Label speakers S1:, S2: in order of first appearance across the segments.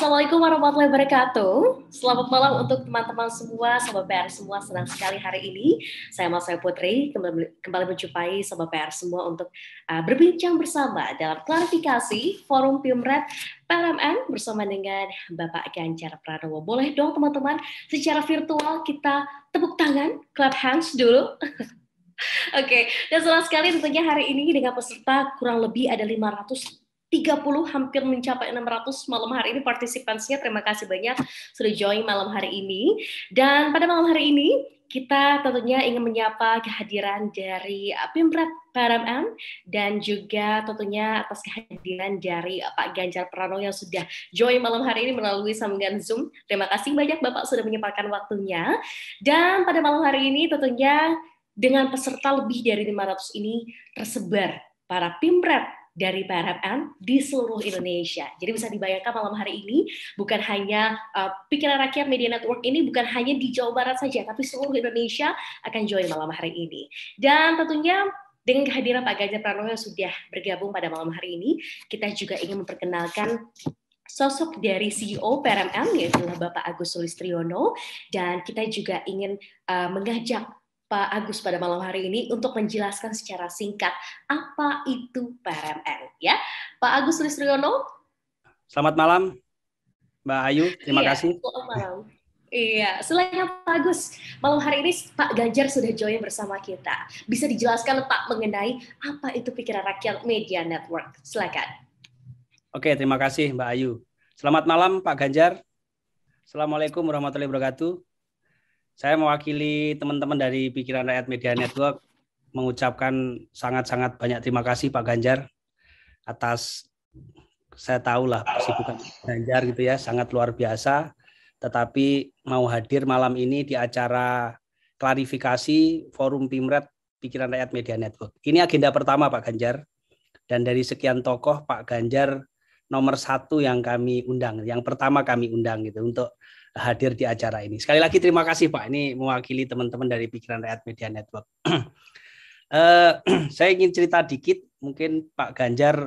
S1: Assalamualaikum warahmatullahi wabarakatuh. Selamat malam untuk teman-teman semua, Sobat PR semua. Senang sekali hari ini saya Mas Putri kembali menjumpai Sobat PR semua untuk berbincang bersama dalam klarifikasi Forum Pimret PRMN bersama dengan Bapak Ganjar Pranowo. Boleh dong teman-teman secara virtual kita tepuk tangan, clap hands dulu. Oke, dan senang sekali tentunya hari ini dengan peserta kurang lebih ada 530, hampir mencapai 600 malam hari ini partisipannya. Terima kasih banyak sudah join malam hari ini. Dan pada malam hari ini kita tentunya ingin menyapa kehadiran dari Pimret PRMN dan juga tentunya atas kehadiran dari Pak Ganjar Pranowo yang sudah join malam hari ini melalui sambungan Zoom. Terima kasih banyak Bapak sudah menyempatkan waktunya. Dan pada malam hari ini tentunya dengan peserta lebih dari 500 ini tersebar para Pimret dari PRMN di seluruh Indonesia. Jadi bisa dibayangkan malam hari ini bukan hanya Pikiran Rakyat Media Network ini bukan hanya di Jawa Barat saja, tapi seluruh Indonesia akan join malam hari ini. Dan tentunya dengan kehadiran Pak Ganjar Pranowo yang sudah bergabung pada malam hari ini, kita juga ingin memperkenalkan sosok dari CEO PRMN yaitu Bapak Agus Sulistriono, dan kita juga ingin mengajak Pak Agus pada malam hari ini untuk menjelaskan secara singkat apa itu PRMN, ya. Pak Agus Sulistriono.
S2: Selamat malam, Mbak Ayu. Terima kasih.
S1: Selamat malam. Iya, selain Pak Agus, malam hari ini Pak Ganjar sudah join bersama kita. Bisa dijelaskan Pak mengenai apa itu Pikiran Rakyat Media Network? Silakan.
S2: Oke, terima kasih Mbak Ayu. Selamat malam Pak Ganjar. Assalamualaikum warahmatullahi wabarakatuh. Saya mewakili teman-teman dari Pikiran Rakyat Media Network mengucapkan sangat-sangat banyak terima kasih Pak Ganjar atas, saya tahulah kesibukan Ganjar gitu ya, sangat luar biasa, tetapi mau hadir malam ini di acara klarifikasi Forum Pimret Pikiran Rakyat Media Network. Ini agenda pertama Pak Ganjar, dan dari sekian tokoh Pak Ganjar nomor 1 yang kami undang, yang pertama kami undang gitu untuk hadir di acara ini. Sekali lagi terima kasih Pak, ini mewakili teman-teman dari Pikiran Rakyat Media Network. Saya ingin cerita dikit, mungkin Pak Ganjar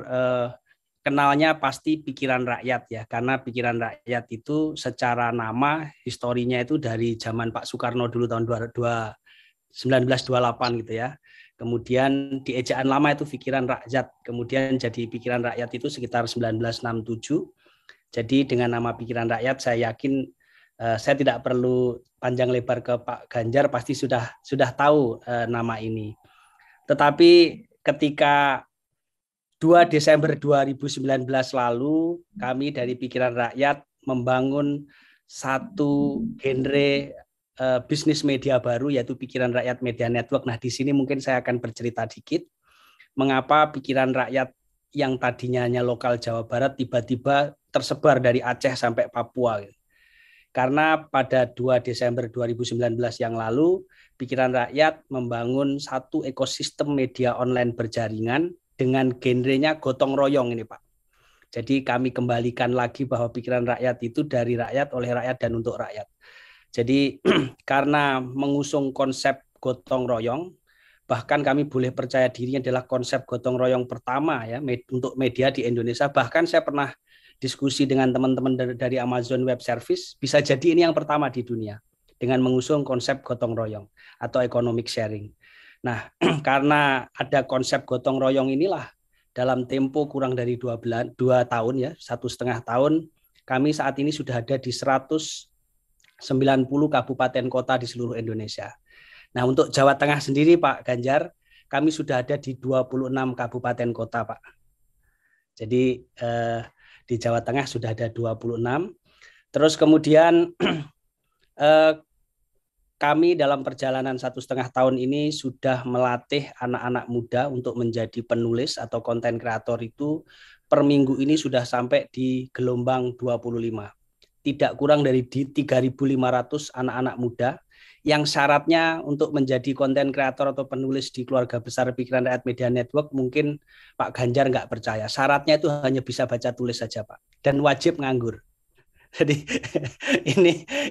S2: kenalnya pasti Pikiran Rakyat ya, karena Pikiran Rakyat itu secara nama, historinya itu dari zaman Pak Soekarno dulu tahun 1928 gitu ya. Kemudian di ejaan lama itu Pikiran Rakyat, kemudian jadi Pikiran Rakyat itu sekitar 1967. Jadi dengan nama Pikiran Rakyat saya yakin saya tidak perlu panjang lebar ke Pak Ganjar, pasti sudah tahu nama ini. Tetapi ketika 2 Desember 2019 lalu kami dari Pikiran Rakyat membangun satu genre bisnis media baru yaitu Pikiran Rakyat Media Network. Nah, di sini mungkin saya akan bercerita dikit mengapa Pikiran Rakyat yang tadinya hanya lokal Jawa Barat tiba-tiba tersebar dari Aceh sampai Papua. Karena pada 2 Desember 2019 yang lalu, Pikiran Rakyat membangun satu ekosistem media online berjaringan dengan genrenya gotong royong ini Pak. Jadi kami kembalikan lagi bahwa Pikiran Rakyat itu dari rakyat, oleh rakyat, dan untuk rakyat. Jadi karena mengusung konsep gotong royong, bahkan kami boleh percaya diri adalah konsep gotong royong pertama ya untuk media di Indonesia. Bahkan saya pernah diskusi dengan teman-teman dari Amazon Web Service, bisa jadi ini yang pertama di dunia dengan mengusung konsep gotong royong atau economic sharing. Nah, karena ada konsep gotong royong inilah dalam tempo kurang dari 2 tahun ya, 1,5 tahun, kami saat ini sudah ada di 190 kabupaten kota di seluruh Indonesia. Nah, untuk Jawa Tengah sendiri Pak Ganjar, kami sudah ada di 26 kabupaten kota Pak. Jadi di Jawa Tengah sudah ada 26. Terus kemudian kami dalam perjalanan 1,5 tahun ini sudah melatih anak-anak muda untuk menjadi penulis atau konten kreator itu per minggu ini sudah sampai di gelombang 25. Tidak kurang dari 3.500 anak-anak muda yang syaratnya untuk menjadi konten kreator atau penulis di keluarga besar Pikiran Rakyat Media Network, mungkin Pak Ganjar nggak percaya. Syaratnya itu hanya bisa baca tulis saja Pak, dan wajib nganggur. Jadi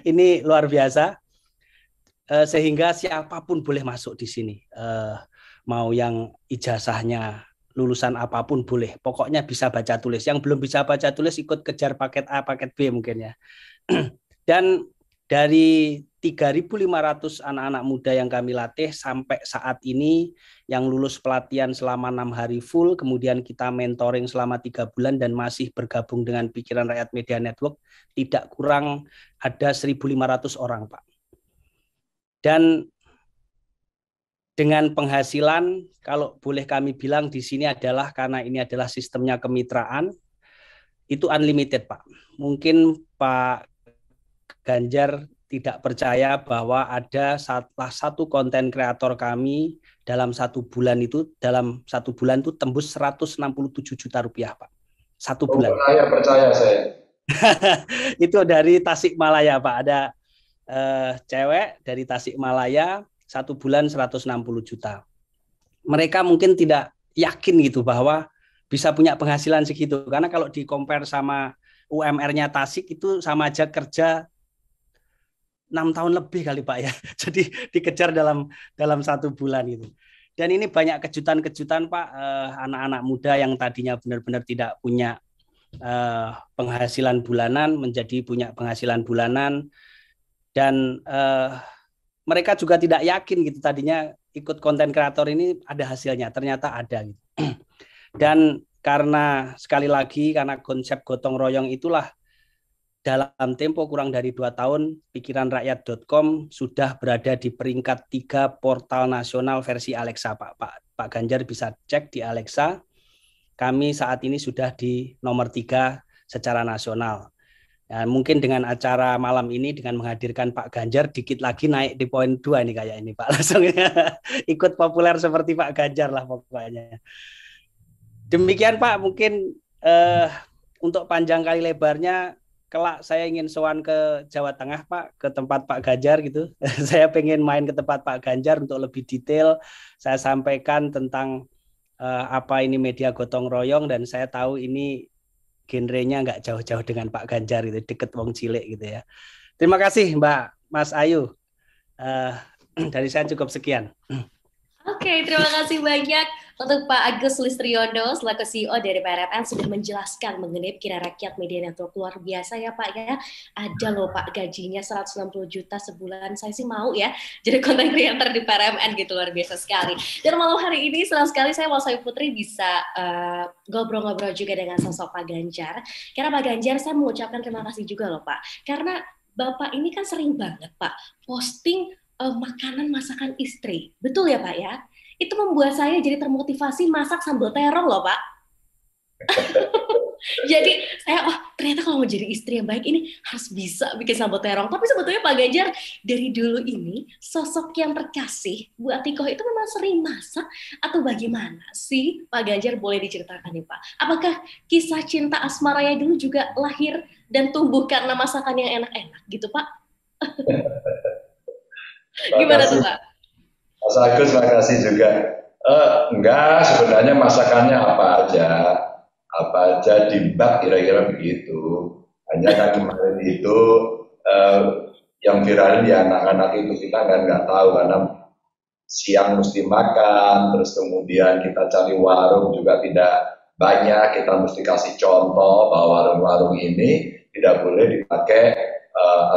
S2: ini luar biasa, sehingga siapapun boleh masuk di sini, mau yang ijazahnya lulusan apapun boleh. Pokoknya bisa baca tulis. Yang belum bisa baca tulis ikut kejar paket A, paket B mungkin ya. Dan dari 3.500 anak-anak muda yang kami latih sampai saat ini yang lulus pelatihan selama 6 hari full, kemudian kita mentoring selama 3 bulan dan masih bergabung dengan Pikiran Rakyat Media Network, tidak kurang ada 1.500 orang, Pak. Dan dengan penghasilan, kalau boleh kami bilang di sini adalah karena ini adalah sistemnya kemitraan, itu unlimited, Pak. Mungkin Pak Ganjar tidak percaya bahwa ada salah satu konten kreator kami dalam 1 bulan itu tembus 167 juta rupiah, Pak. 1 bulan.
S3: Percaya saya.
S2: Itu dari Tasikmalaya, Pak. Ada cewek dari Tasikmalaya 1 bulan 160 juta. Mereka mungkin tidak yakin gitu bahwa bisa punya penghasilan segitu. Karena kalau di-compare sama UMR-nya Tasik itu sama aja kerja 6 tahun lebih kali, Pak ya. Jadi dikejar dalam 1 bulan itu. Dan ini banyak kejutan-kejutan, Pak, anak-anak muda yang tadinya benar-benar tidak punya penghasilan bulanan menjadi punya penghasilan bulanan, dan mereka juga tidak yakin gitu tadinya ikut konten kreator ini ada hasilnya, ternyata ada gitu. Dan karena sekali lagi karena konsep gotong royong itulah, dalam tempo kurang dari 2 tahun, pikiranrakyat.com sudah berada di peringkat 3 portal nasional versi Alexa, Pak Ganjar bisa cek di Alexa. Kami saat ini sudah di nomor 3 secara nasional. Ya, mungkin dengan acara malam ini dengan menghadirkan Pak Ganjar dikit lagi naik di poin 2 nih kayak ini, Pak. Langsung ikut populer seperti Pak Ganjar lah pokoknya. Demikian, Pak, mungkin untuk panjang kali lebarnya kelak saya ingin sowan ke Jawa Tengah, Pak, ke tempat Pak Ganjar gitu. Saya pengen main ke tempat Pak Ganjar untuk lebih detail. Saya sampaikan tentang apa ini media gotong royong, dan saya tahu ini genrenya nggak jauh-jauh dengan Pak Ganjar gitu, deket wong cilik gitu ya. Terima kasih Mbak, Mas Ayu. Dari saya cukup sekian.
S1: Oke, terima kasih banyak untuk Pak Agus Listriono selaku CEO dari PRMN sudah menjelaskan mengenai Pikiran Rakyat Media Network. Luar biasa ya Pak ya. Ada loh Pak gajinya 160 juta sebulan. Saya sih mau ya jadi content creator di PRMN gitu, luar biasa sekali. Dan malam hari ini senang sekali saya Malsai Putri bisa ngobrol-ngobrol juga dengan sosok Pak Ganjar. Karena Pak Ganjar saya mengucapkan terima kasih juga loh Pak. Karena Bapak ini kan sering banget Pak posting makanan masakan istri. Betul ya Pak ya? Itu membuat saya jadi termotivasi masak sambal terong loh Pak. Jadi saya, ternyata kalau mau jadi istri yang baik ini harus bisa bikin sambal terong. Tapi sebetulnya Pak Ganjar dari dulu ini sosok yang terkasih Bu Atikoh itu memang sering masak atau bagaimana sih Pak Ganjar, boleh diceritakan nih Pak? Apakah kisah cinta asmaranya dulu juga lahir dan tumbuh karena masakan yang enak-enak gitu Pak? Gimana tuh Pak?
S3: Mas Agus, makasih juga. Enggak, sebenarnya masakannya apa aja dibak kira-kira begitu. Hanya kan kemarin itu yang viralin di anak-anak itu kita kan nggak tahu, karena siang mesti makan, terus kemudian kita cari warung juga tidak banyak, kita mesti kasih contoh bahwa warung-warung ini tidak boleh dipakai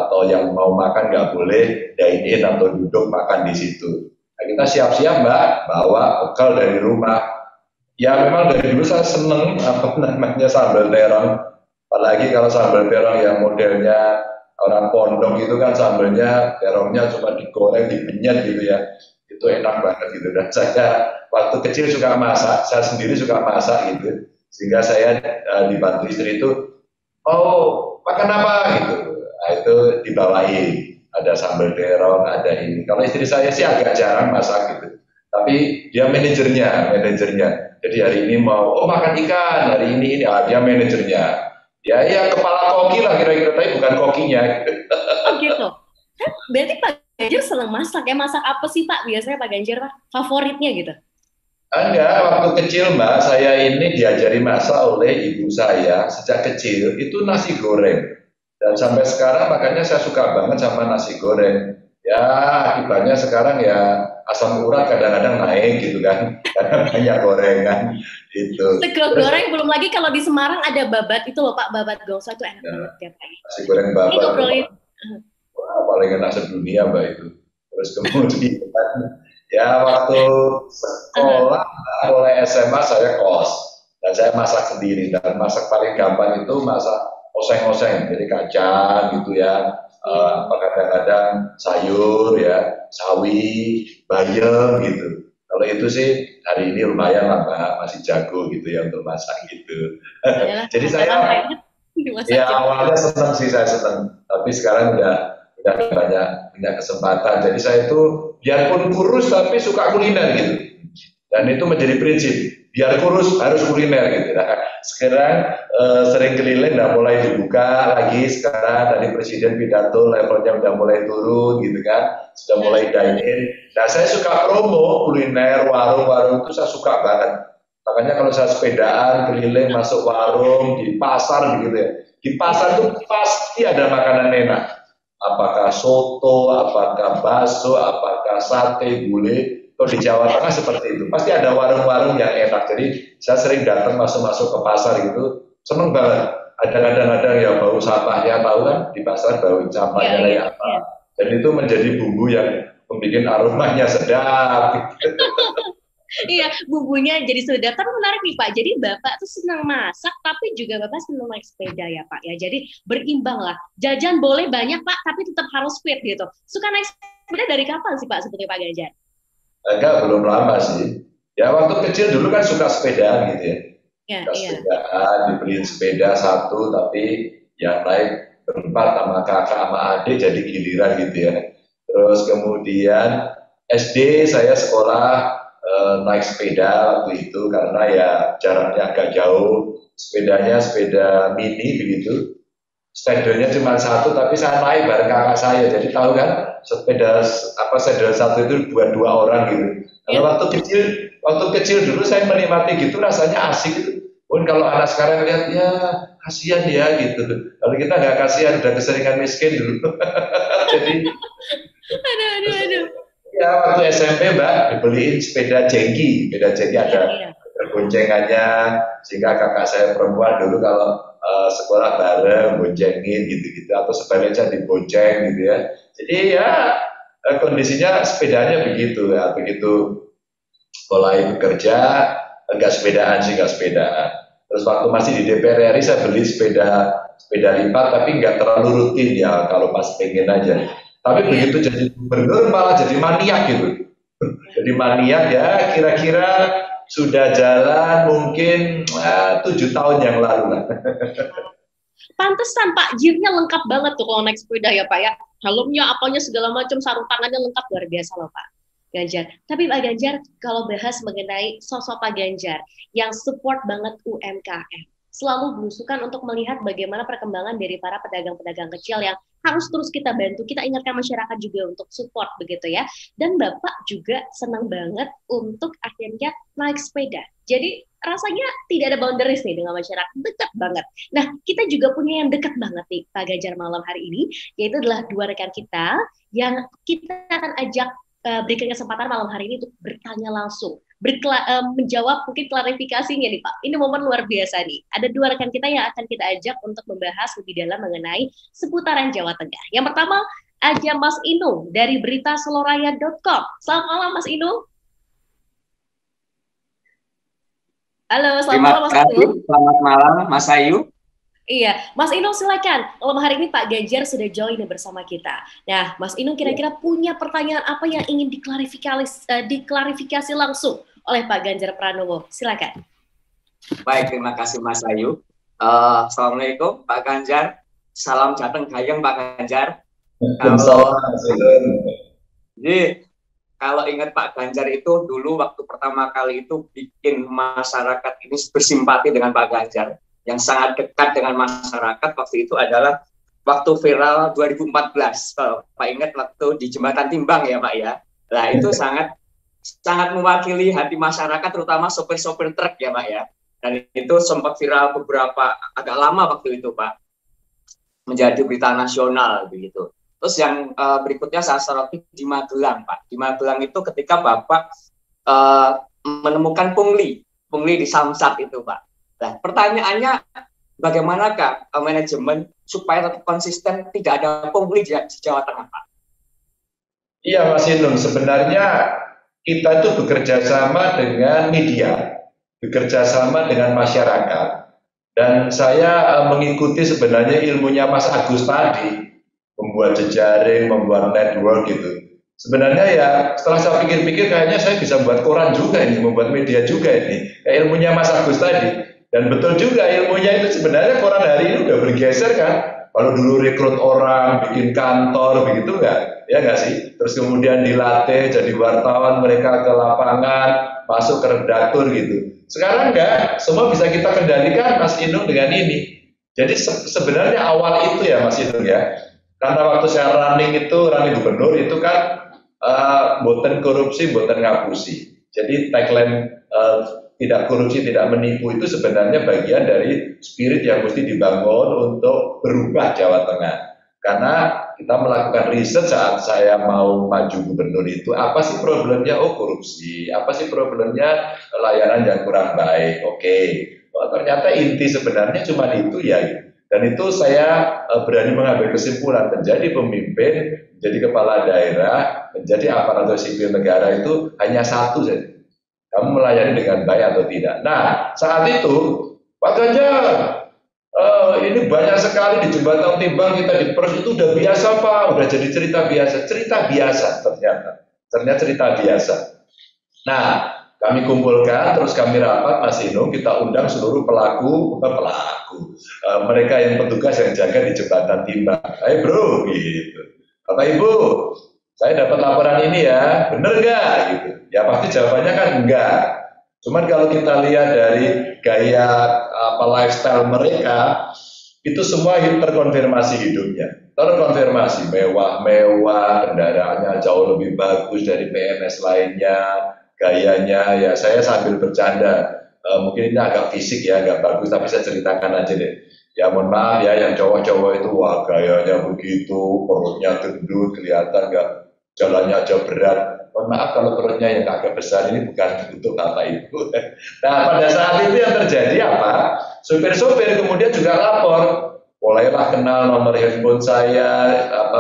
S3: atau yang mau makan nggak boleh dine in atau duduk makan di situ. Nah, kita siap-siap Mbak, bawa bekal dari rumah. Ya memang dari dulu saya seneng sambal terong, apalagi kalau sambal terong yang modelnya orang pondok itu kan sambalnya terongnya cuma digoreng, dipenyet gitu ya, itu enak banget gitu. Dan saya waktu kecil suka masak, saya sendiri suka masak gitu, sehingga saya dibantu istri itu, makan apa gitu. Nah, itu dibawain, ada sambal terong, ada ini. Kalau istri saya sih agak jarang masak gitu, tapi dia manajernya. Jadi hari ini mau makan ikan, hari ini dia manajernya. Ya kepala koki lah kira-kira, tapi bukan kokinya.
S1: Oh gitu. Berarti Pak Ganjar senang masak ya? Masak apa sih Pak biasanya Pak Ganjar Pak? Favoritnya gitu?
S3: Enggak, waktu kecil Mbak, saya ini diajari masak oleh ibu saya sejak kecil, itu nasi goreng. Dan sampai sekarang makanya saya suka banget sama nasi goreng. Ya akibatnya sekarang ya asam urat kadang-kadang naik gitu kan, karena banyak gorengan itu.
S1: Sego goreng, belum lagi kalau di Semarang ada babat itu loh Pak, babat gongso itu enak banget ya Pak.
S3: Nasi goreng
S1: Ini
S3: babat,
S1: ngobrolin.
S3: paling enak sedunia Mbak itu. Terus kemudian ya waktu sekolah mulai SMA saya kos dan saya masak sendiri, dan masak paling gampang itu masak oseng-oseng, jadi kacang gitu ya, kadang-kadang sayur ya, sawi, bayam gitu. Kalau itu sih hari ini lumayan lah Mbak, masih jago gitu ya untuk masak gitu. Jadi saya ya awalnya senang sih, saya senang, tapi sekarang udah banyak kesempatan. Jadi saya itu biarpun kurus tapi suka kuliner gitu. Dan itu menjadi prinsip, biar kurus harus kuliner gitu. Nah, sekarang sering keliling, udah mulai dibuka lagi sekarang, dari presiden pidato levelnya udah mulai turun gitu kan, sudah mulai dine in. Nah saya suka promo kuliner, warung-warung itu saya suka banget. Makanya kalau saya sepedaan keliling masuk warung di pasar gitu ya, di pasar itu pasti ada makanan enak. Apakah soto, apakah bakso, apakah sate, gulai. Kalau di Jawa Tengah seperti itu, pasti ada warung-warung yang enak. Jadi saya sering datang masuk-masuk ke pasar gitu, seneng banget. Ada kadang-kadang ya bau sampahnya, tahu kan di pasar bau sampahnya kayak apa. Dan itu menjadi bumbu yang membuat aromanya sedap.
S1: Iya, bumbunya jadi sedap. Tapi menarik nih Pak, jadi Bapak tuh senang masak, tapi juga Bapak senang naik sepeda ya Pak ya. Jadi berimbang lah. Jajan boleh banyak Pak, tapi tetap harus fit gitu. Suka naik sepeda dari kapan sih Pak sebetulnya Pak Ganjar?
S3: Enggak, belum lama sih. Ya waktu kecil dulu kan suka sepedaan gitu ya.
S1: Iya.
S3: Sepedaan, dibeliin sepeda satu, tapi yang naik berempat sama kakak sama adik jadi giliran gitu ya. Terus kemudian SD saya sekolah naik sepeda waktu itu karena ya jaraknya agak jauh. Sepedanya sepeda mini begitu. Stadionnya cuma satu, tapi saya naik bareng kakak saya. Jadi tahu kan, sepeda satu itu buat dua orang gitu. Kalau waktu kecil dulu saya menikmati gitu, rasanya asik gitu. Pun kalau anak sekarang lihat ya kasihan ya gitu. Kalau kita nggak kasihan, udah keseringan miskin dulu. Jadi
S1: Aduh.
S3: ya waktu SMP Mbak dibeliin sepeda jengki ada boncengannya, sehingga kakak saya perempuan dulu kalau sekolah bareng boncengin gitu-gitu, atau sebaliknya dibonceng gitu ya. Jadi ya kondisinya sepedanya begitu ya. Begitu mulai bekerja nggak sepedaan. Terus waktu masih di DPR RI saya beli sepeda lipat, tapi nggak terlalu rutin ya, kalau pas pengen aja. Tapi begitu jadi gubernur malah jadi maniak gitu. Jadi maniak ya, kira-kira sudah jalan mungkin 7 tahun yang lalu lah.
S1: Pantesan Pak, gear-nya lengkap banget tuh kalau naik sepeda ya Pak ya. Helmnya, apanya segala macam, sarung tangannya lengkap, luar biasa loh Pak Ganjar. Tapi Pak Ganjar, kalau bahas mengenai sosok Pak Ganjar yang support banget UMKM, selalu berusukan untuk melihat bagaimana perkembangan dari para pedagang-pedagang kecil yang harus terus kita bantu, kita ingatkan masyarakat juga untuk support begitu ya. Dan Bapak juga senang banget untuk akhirnya naik sepeda. Jadi rasanya tidak ada boundaries nih dengan masyarakat, dekat banget. Nah, kita juga punya yang dekat banget nih Pak Ganjar malam hari ini, yaitu adalah dua rekan kita yang kita akan ajak berikan kesempatan malam hari ini untuk bertanya langsung, menjawab mungkin klarifikasinya nih Pak. Ini momen luar biasa nih. Ada dua rekan kita yang akan kita ajak untuk membahas lebih dalam mengenai seputaran Jawa Tengah. Yang pertama, ada Mas Inu dari beritaseloraya.com. Selamat malam Mas Inu. Halo, selamat malam Mas Inu.
S4: Selamat malam Mas Ayu.
S1: Iya, Mas Inu silakan. Malam hari ini Pak Ganjar sudah join bersama kita. Nah, Mas Inu kira-kira punya pertanyaan apa yang ingin diklarifikasi langsung oleh Pak Ganjar Pranowo? Silakan.
S4: Baik, terima kasih Mas Ayu. Assalamualaikum Pak Ganjar. Salam jateng gayeng Pak Ganjar. Jadi kalau ingat Pak Ganjar itu dulu waktu pertama kali itu bikin masyarakat ini bersimpati dengan Pak Ganjar. Yang sangat dekat dengan masyarakat waktu itu adalah waktu viral 2014. Pak ingat waktu di Jembatan Timbang ya Pak ya. Nah itu sangat mewakili hati masyarakat, terutama sopir-sopir truk ya Pak ya. Dan itu sempat viral agak lama waktu itu Pak. Menjadi berita nasional begitu. Terus yang berikutnya saya soroti di Magelang, Pak. Di Magelang itu ketika Bapak menemukan pungli di Samsat itu, Pak. Nah, pertanyaannya bagaimanakah manajemen supaya tetap konsisten tidak ada pungli di Jawa Tengah, Pak?
S3: Iya, Mas Inung, sebenarnya kita itu bekerja sama dengan media, bekerja sama dengan masyarakat. Dan saya mengikuti sebenarnya ilmunya Mas Agus tadi, membuat jejaring, membuat network gitu. Sebenarnya ya setelah saya pikir-pikir kayaknya saya bisa buat koran juga ini, membuat media juga ini. Kayak ilmunya Mas Agus tadi. Dan betul juga ilmunya itu sebenarnya koran hari ini udah bergeser kan. Kalau dulu rekrut orang, bikin kantor, begitu nggak? Ya nggak sih? Terus kemudian dilatih jadi wartawan, mereka ke lapangan, masuk ke redaktur gitu. Sekarang enggak, semua bisa kita kendalikan Mas Inung dengan ini. Jadi sebenarnya awal itu ya Mas Inung ya, karena waktu saya running gubernur itu kan boten korupsi, boten ngapusi. Jadi tagline tidak korupsi, tidak menipu itu sebenarnya bagian dari spirit yang mesti dibangun untuk berubah Jawa Tengah. Karena kita melakukan riset saat saya mau maju gubernur itu, apa sih problemnya? Oh, korupsi. Apa sih problemnya? Layanan yang kurang baik. Oke. Oh, ternyata inti sebenarnya cuma itu ya. Dan itu saya berani mengambil kesimpulan, menjadi pemimpin, menjadi kepala daerah, menjadi aparatur sipil negara itu hanya satu saja. Kamu melayani dengan baik atau tidak. Nah, saat itu Pak Ganjar, ini banyak sekali di Jembatan Timbang kita di Pers itu udah biasa Pak, udah jadi cerita biasa ternyata cerita biasa. Nah, kami kumpulkan, terus kami rapat Mas Inung, kita undang seluruh pelaku, mereka yang petugas yang jaga di Jembatan Timbang. Ayo bro, gitu. Bapak Ibu, saya dapat laporan ini ya, bener nggak? Gitu. Ya pasti jawabannya kan enggak. Cuman kalau kita lihat dari gaya lifestyle mereka, itu semua terkonfirmasi hidupnya. Terkonfirmasi mewah-mewah, kendaraannya jauh lebih bagus dari PNS lainnya, gayanya ya saya sambil bercanda. Mungkin ini agak fisik ya, agak bagus, tapi saya ceritakan aja deh. Ya mohon maaf ya, yang cowok-cowok itu wah gayanya begitu, perutnya gendut, kelihatan nggak, jalannya aja berat. Mohon maaf kalau perutnya yang agak besar ini bukan untuk Bapak Ibu. Nah pada saat itu yang terjadi apa? Sopir-sopir kemudian juga lapor, mulailah kenal nomor handphone saya,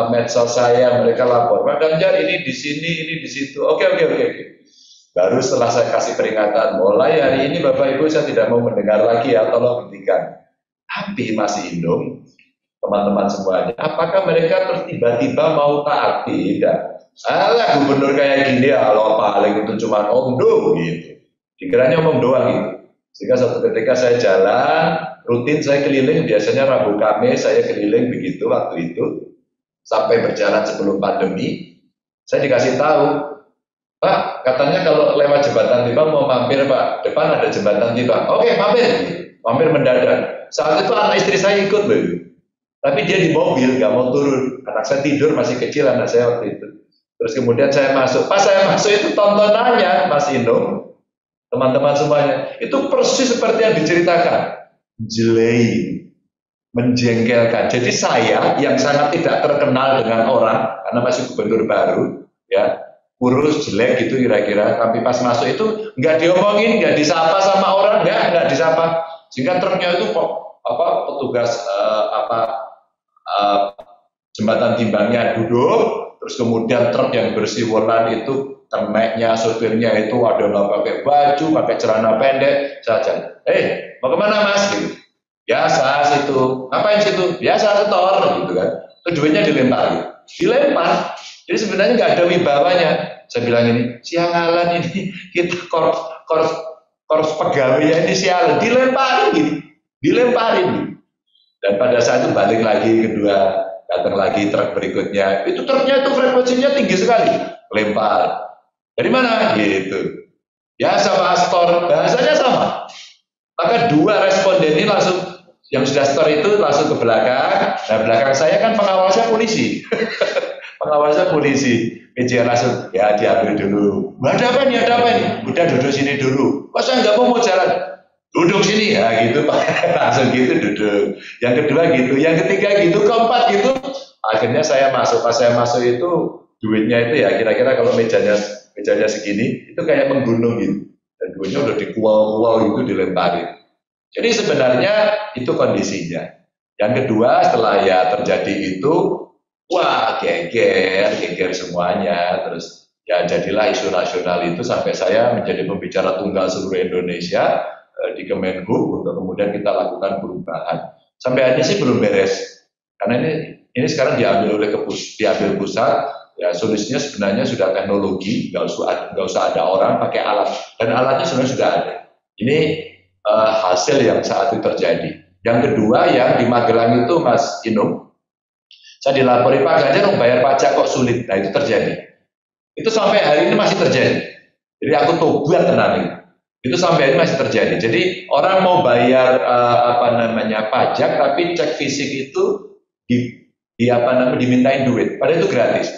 S3: medsos saya, mereka lapor. Pak Ganjar ini di sini, ini di situ. Oke. Baru setelah saya kasih peringatan, mulai hari ini Bapak Ibu saya tidak mau mendengar lagi ya, tolong hentikan. Tapi Mas Inung, teman-teman semuanya, apakah mereka terus tiba-tiba mau taat? Tidak. Alah gubernur kayak gini ya, kalau paling itu cuma omdo gitu. Dikiranya omong doang gitu. Sehingga suatu ketika saya jalan, rutin saya keliling, biasanya Rabu Kamis saya keliling begitu waktu itu. Sampai berjalan sebelum pandemi, saya dikasih tahu, Pak, katanya kalau lewat Jembatan Timbang mau mampir Pak, depan ada Jembatan Timbang. Oke, mampir mendadak. Saat itu anak istri saya ikut, tapi dia di mobil, nggak mau turun. Anak saya tidur, masih kecil anak saya waktu itu. Terus kemudian saya masuk. Pas saya masuk itu tontonannya, Mas Inung, teman-teman semuanya, itu persis seperti yang diceritakan. Jelain, menjengkelkan. Jadi saya yang sangat tidak terkenal dengan orang, karena masih gubernur baru, ya, kurus, jelek gitu kira-kira, tapi pas masuk itu nggak diomongin, nggak disapa sama orang, nggak disapa. Sehingga truknya itu petugas Jembatan Timbangnya duduk. Terus kemudian truk yang bersih-warna itu, keneknya, sopirnya itu adalah pakai baju, pakai celana pendek saja. Mau kemana Mas? Gitu. Biasa situ. Ngapain situ? Biasa setor, gitu kan. Terus duitnya dilempar. Jadi sebenarnya nggak ada wibawanya. Saya bilang ini, sialan ini, kita kors pegawainya ini sialan. Dilemparin. Dan pada saat itu balik lagi kedua, datang lagi truk berikutnya, itu truknya itu frekuensinya tinggi sekali, lempar. Dari mana? Gitu. Biasa Pak Astor, bahasanya sama. Maka dua responden ini langsung, yang sudah store itu langsung ke belakang. Nah belakang saya kan pengawasnya polisi. Pengawasnya polisi. PJ langsung, ya diambil dulu. Ada apa nih? Udah duduk sini dulu. Kok saya nggak mau jalan? Duduk sini ya gitu Pak. Langsung gitu duduk. Yang kedua gitu, yang ketiga gitu, keempat gitu. Akhirnya saya masuk, pas saya masuk itu duitnya itu ya kira-kira kalau mejanya segini itu kayak menggunung gitu, dan duitnya udah dikual-kual gitu dilemparin. Jadi sebenarnya itu kondisinya. Yang kedua setelah ya terjadi itu, wah geger semuanya, terus ya jadilah isu nasional itu sampai saya menjadi pembicara tunggal seluruh Indonesia di Kemenhub untuk kemudian kita lakukan perubahan. Sampai akhirnya sih belum beres, karena ini sekarang diambil pusat. Ya solusinya sebenarnya sudah teknologi, nggak usah ada orang, pakai alat, dan alatnya sebenarnya sudah ada. Ini hasil yang saat itu terjadi. Yang kedua yang di Magelang itu Mas Inung, saya dilapori Pak Ganjar bayar pajak kok sulit. Nah itu terjadi. Itu sampai hari ini masih terjadi. Jadi aku tobat tenang itu sampai hari ini masih terjadi. Jadi orang mau bayar pajak, tapi cek fisik itu dimintain duit. Padahal itu gratis.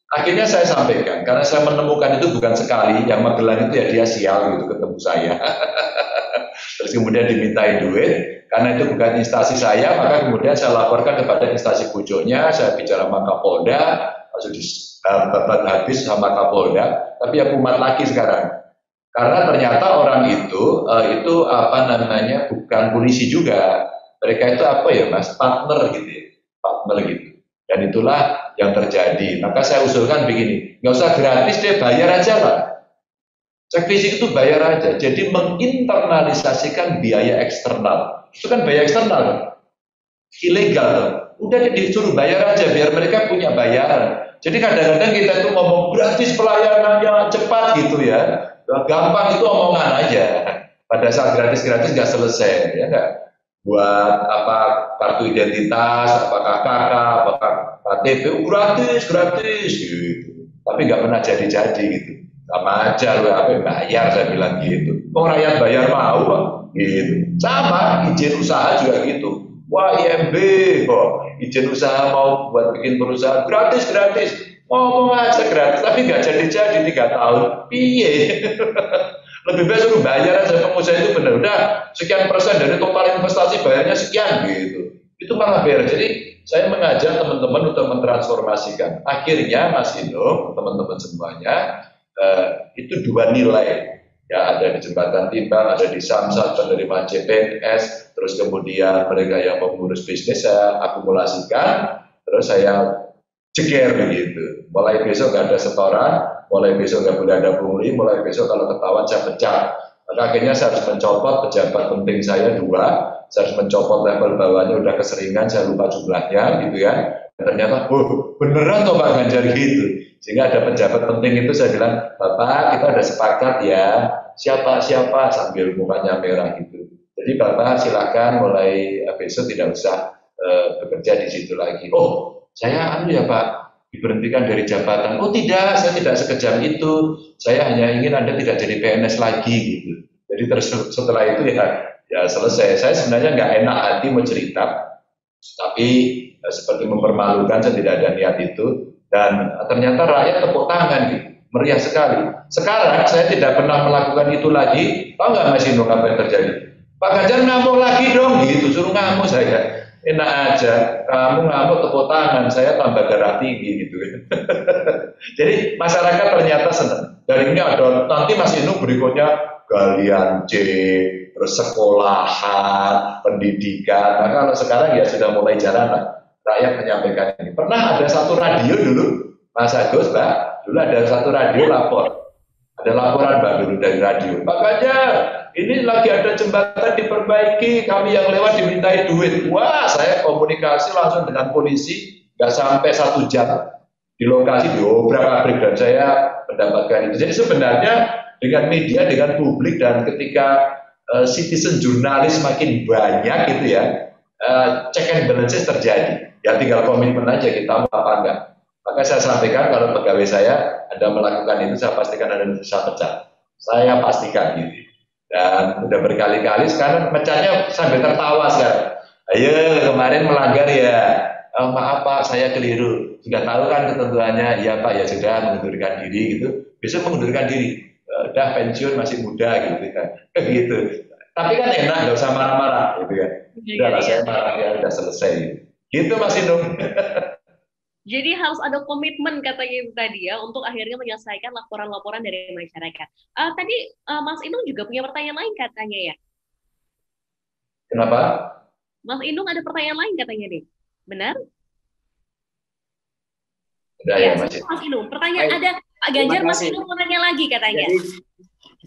S3: Akhirnya saya sampaikan, karena saya menemukan itu bukan sekali, yang Magelang itu ya dia sial gitu ketemu saya. Terus kemudian dimintain duit, karena itu bukan instansi saya, maka kemudian saya laporkan kepada instansi pucuknya, saya bicara sama Kapolda, langsung dibabat habis sama Kapolda, tapi ya kumat lagi sekarang. Karena ternyata orang itu bukan polisi juga, mereka itu partner gitu. Dan itulah yang terjadi. Maka saya usulkan begini, nggak usah gratis deh, bayar aja lah. Cek fisik itu bayar aja. Jadi menginternalisasikan biaya eksternal. Itu kan biaya eksternal, ilegal. Udah disuruh bayar aja, biar mereka punya bayaran. Jadi kadang-kadang kita itu ngomong gratis pelayanan yang cepat gitu ya. Gampang itu omongan aja. Pada saat gratis-gratis nggak selesai, ya nggak? Buat kartu identitas, apakah KK, apakah KTP, gratis gitu. Tapi nggak pernah jadi gitu. Sama aja lu bayar, saya bilang gitu. Rakyat bayar mau gitu. Sama izin usaha juga gitu. Wah IMB kok izin usaha mau buat bikin perusahaan gratis. Ngomong aja gratis, tapi nggak jadi 3 tahun. Piye? Lebih baik suruh bayar aja, pengusaha itu benar. Udah sekian persen dari total investasi bayarnya sekian gitu. Itu malah beres. Jadi saya mengajak teman-teman untuk mentransformasikan. Akhirnya Mas Ino, teman-teman semuanya, itu 2 nilai. Ya ada di Jembatan Timbang, ada di Samsat, penerima CPNS, terus kemudian mereka yang mengurus bisnis saya akumulasikan, terus saya ceger begitu. Mulai besok nggak ada setoran, mulai besok nggak boleh ada pungli, mulai besok kalau ketahuan saya pecat. Maka akhirnya saya harus mencopot pejabat penting saya 2, saya harus mencopot level bawahnya udah keseringan, saya lupa jumlahnya gitu ya. Dan ternyata, beneran toh Pak Ganjar gitu. Sehingga ada pejabat penting itu saya bilang, Bapak kita udah sepakat ya, siapa sambil mukanya merah gitu. Jadi Bapak silakan mulai besok tidak usah bekerja di situ lagi. Oh, saya ya Pak, diberhentikan dari jabatan. Oh tidak, saya tidak sekejam itu. Saya hanya ingin Anda tidak jadi PNS lagi gitu. Jadi terus setelah itu ya selesai. Saya sebenarnya nggak enak hati mau cerita, tapi seperti mempermalukan, saya tidak ada niat itu. Dan ternyata rakyat tepuk tangan gitu, meriah sekali. Sekarang saya tidak pernah melakukan itu lagi. Tahu nggak Mas Indro apa yang terjadi? Pak Ganjar ngamuk lagi dong gitu, suruh ngamuk saya. Enak aja, kamu ngamuk tepuk tangan, saya tambah darah tinggi gitu. Jadi masyarakat ternyata senang. Dan ini ada nanti Mas Inu berikutnya galian C, terus sekolahan, pendidikan. Nah kalau sekarang ya sudah mulai jalan rakyat menyampaikan ini. Pernah ada satu radio dulu, Mas Agus, Pak, dulu ada satu radio lapor. Ada laporan Mbak dulu dari radio. Pak Ganjar, ini lagi ada jembatan diperbaiki, kami yang lewat dimintai duit. Wah, saya komunikasi langsung dengan polisi, nggak sampai 1 jam di lokasi diobrak-abrik dan saya mendapatkan itu. Jadi sebenarnya dengan media, dengan publik dan ketika citizen jurnalis makin banyak gitu ya, check and balances terjadi. Ya tinggal komitmen aja kita mau apa enggak. Maka saya sampaikan kalau pegawai saya Anda melakukan itu, saya pastikan Anda bisa pecat. Saya pastikan gitu. Dan udah berkali-kali sekarang pecatnya sambil tertawa sekarang. Ayo kemarin melanggar ya. Maaf Pak, saya keliru. Sudah tahu kan ketentuannya? Iya Pak, ya sudah mengundurkan diri gitu. Besok mengundurkan diri. Udah pensiun masih muda gitu kan. Gitu. Tapi kan enak, nggak usah marah-marah gitu kan. Udah lah saya marah ya, udah selesai. Gitu Mas Indung.
S1: Jadi harus ada komitmen katanya itu tadi ya untuk akhirnya menyelesaikan laporan-laporan dari masyarakat. Tadi Mas Inung juga punya pertanyaan lain katanya ya.
S3: Kenapa?
S1: Mas Inung ada pertanyaan lain katanya nih. Benar?
S3: Udah
S1: Ya,
S3: ya masih.
S1: Mas Inung. Pertanyaan
S4: Baik,
S1: ada Pak Ganjar,
S4: terima
S1: Mas
S4: kasih.
S1: Inung mau nanya lagi katanya.
S4: Jadi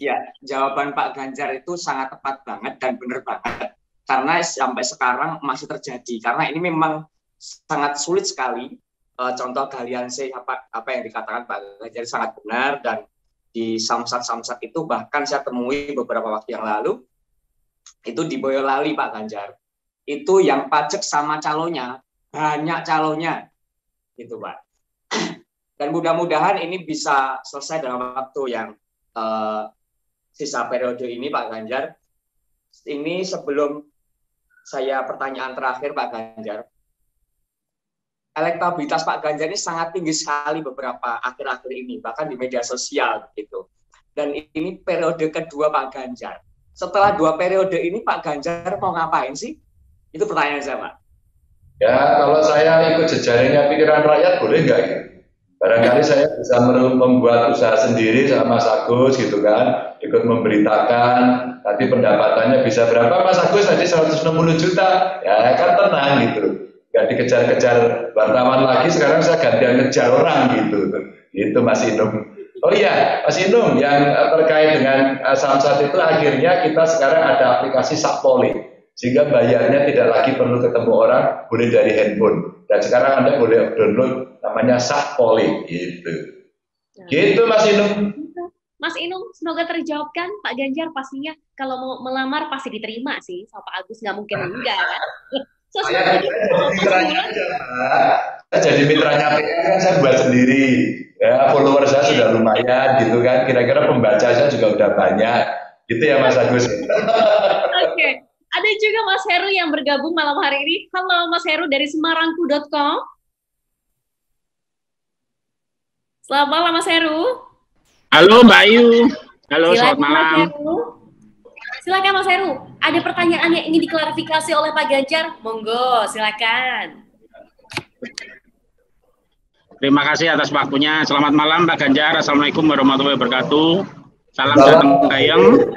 S4: ya, jawaban Pak Ganjar itu sangat tepat banget dan benar banget. Karena sampai sekarang masih terjadi. Karena ini memang sangat sulit sekali. Contoh galian C apa yang dikatakan Pak Ganjar sangat benar, dan di samsat-samsat itu bahkan saya temui beberapa waktu yang lalu itu di Boyolali Pak Ganjar. Itu yang pajak sama calonnya, banyak calonnya. Gitu Pak. Dan mudah-mudahan ini bisa selesai dalam waktu yang sisa periode ini Pak Ganjar. Ini sebelum saya pertanyaan terakhir Pak Ganjar, elektabilitas Pak Ganjar ini sangat tinggi sekali beberapa akhir-akhir ini, bahkan di media sosial gitu. Dan ini periode kedua Pak Ganjar. Setelah 2 periode ini Pak Ganjar mau ngapain sih? Itu pertanyaan saya Pak.
S3: Ya, kalau saya ikut jejaringnya pikiran rakyat boleh nggak gitu? Barangkali saya bisa membuat usaha sendiri sama Mas Agus gitu kan, ikut memberitakan, nanti pendapatannya bisa berapa Mas Agus, tadi 160 juta, ya kan tenang gitu. Nggak dikejar-kejar wartawan lagi, sekarang saya gantian ngejar orang gitu. Itu Mas Inung. Oh iya, Mas Inung, yang terkait dengan Samsat itu akhirnya kita sekarang ada aplikasi Sakpoli, sehingga bayarnya tidak lagi perlu ketemu orang, boleh dari handphone. Dan sekarang Anda boleh download namanya Sakpoli gitu. Gitu Mas Inung.
S1: Mas Inung, semoga terjawabkan. Pak Ganjar pastinya kalau mau melamar pasti diterima sih sama Pak Agus, nggak mungkin enggak kan?
S3: Saya jadi mitranya PR kan saya buat sendiri. Ya, follower saya sudah lumayan gitu kan. Kira-kira pembaca saya juga udah banyak. Gitu ya Mas Agus.
S1: Oke. Ada juga Mas Heru yang bergabung malam hari ini. Halo Mas Heru dari semarangku.com. Selamat malam Mas Heru.
S5: Halo Mbak Ayu. Halo,
S1: Silakan,
S5: selamat malam.
S1: Mas Heru. Silakan Mas Heru. Ada pertanyaan yang ingin diklarifikasi oleh Pak Ganjar? Monggo, silakan.
S5: Terima kasih atas waktunya. Selamat malam Pak Ganjar. Assalamualaikum warahmatullahi wabarakatuh. Salam Jateng Gayeng.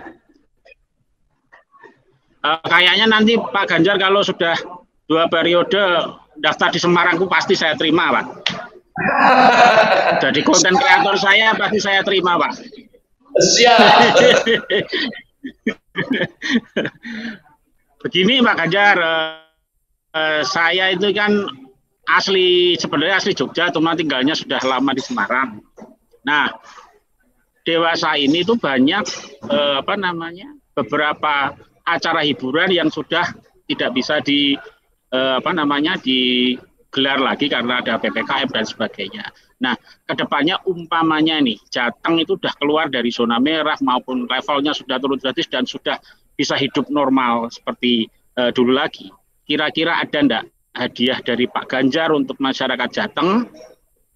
S5: Kayaknya nanti Pak Ganjar kalau sudah 2 periode daftar di Semarangku pasti saya terima Pak. Jadi konten kreator saya pasti saya terima Pak.
S3: Siap.
S5: Begini Pak Ganjar, saya itu kan sebenarnya asli Jogja, cuma tinggalnya sudah lama di Semarang. Nah, dewasa ini tuh banyak beberapa acara hiburan yang sudah tidak bisa digelar lagi karena ada PPKM dan sebagainya. Nah, kedepannya umpamanya nih, Jateng itu sudah keluar dari zona merah maupun levelnya sudah turun drastis dan sudah bisa hidup normal seperti dulu lagi. Kira-kira ada enggak hadiah dari Pak Ganjar untuk masyarakat Jateng?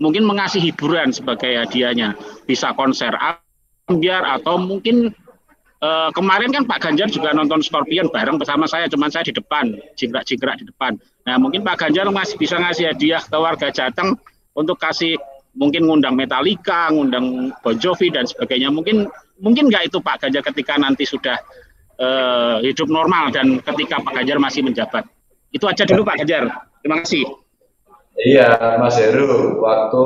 S5: Mungkin mengasih hiburan sebagai hadiahnya, bisa konser ambyar atau mungkin kemarin kan Pak Ganjar juga nonton Scorpion bareng bersama saya, cuman saya di depan, jingkrak-jingkrak di depan. Nah, mungkin Pak Ganjar masih bisa ngasih hadiah ke warga Jateng untuk kasih, mungkin ngundang Metallica, ngundang Bon Jovi dan sebagainya. Mungkin nggak itu Pak Ganjar ketika nanti sudah hidup normal dan ketika Pak Ganjar masih menjabat. Itu aja dulu Pak Ganjar. Terima kasih.
S3: Iya, Mas Heru, waktu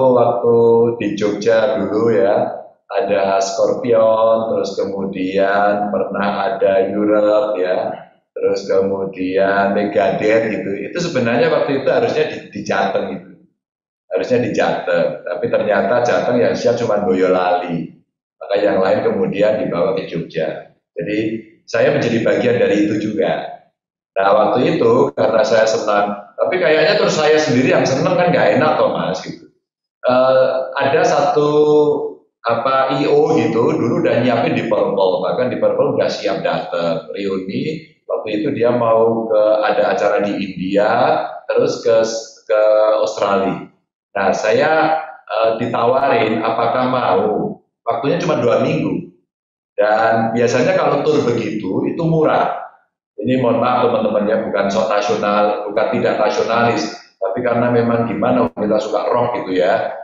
S3: di Jogja dulu ya, ada Scorpion, terus kemudian pernah ada Europe ya, terus kemudian Megadeth gitu. Itu sebenarnya waktu itu harusnya di Jateng itu. Harusnya di Jateng, tapi ternyata Jateng yang siap cuma Boyolali. Maka yang lain kemudian dibawa ke Jogja. Jadi saya menjadi bagian dari itu juga. Nah, waktu itu karena saya senang, tapi kayaknya terus saya sendiri yang senang kan nggak enak kok Mas gitu. Ada satu IO gitu dulu udah nyiapin di Purple, bahkan di Purple udah siap datang reuni. Waktu itu dia mau ada acara di India, terus ke Australia. Nah, saya ditawarin apakah mau. Waktunya cuma 2 minggu. Dan biasanya kalau tur begitu itu murah. Ini mohon maaf teman-temannya, bukan sok nasional, bukan tidak nasionalis, Tapi karena memang gimana, kita suka rock gitu ya,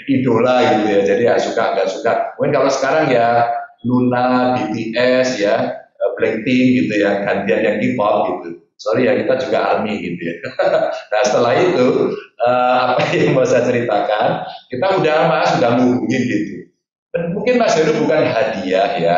S3: idola gitu ya, jadi ya suka nggak suka. Mungkin kalau sekarang ya Luna, BTS ya, Blackpink gitu ya, gantian yang K-pop gitu. Sorry ya, kita juga ARMY gitu ya. Nah setelah itu, apa yang mau saya ceritakan, kita sudah ngubungin gitu. Dan mungkin Mas Heru bukan hadiah ya,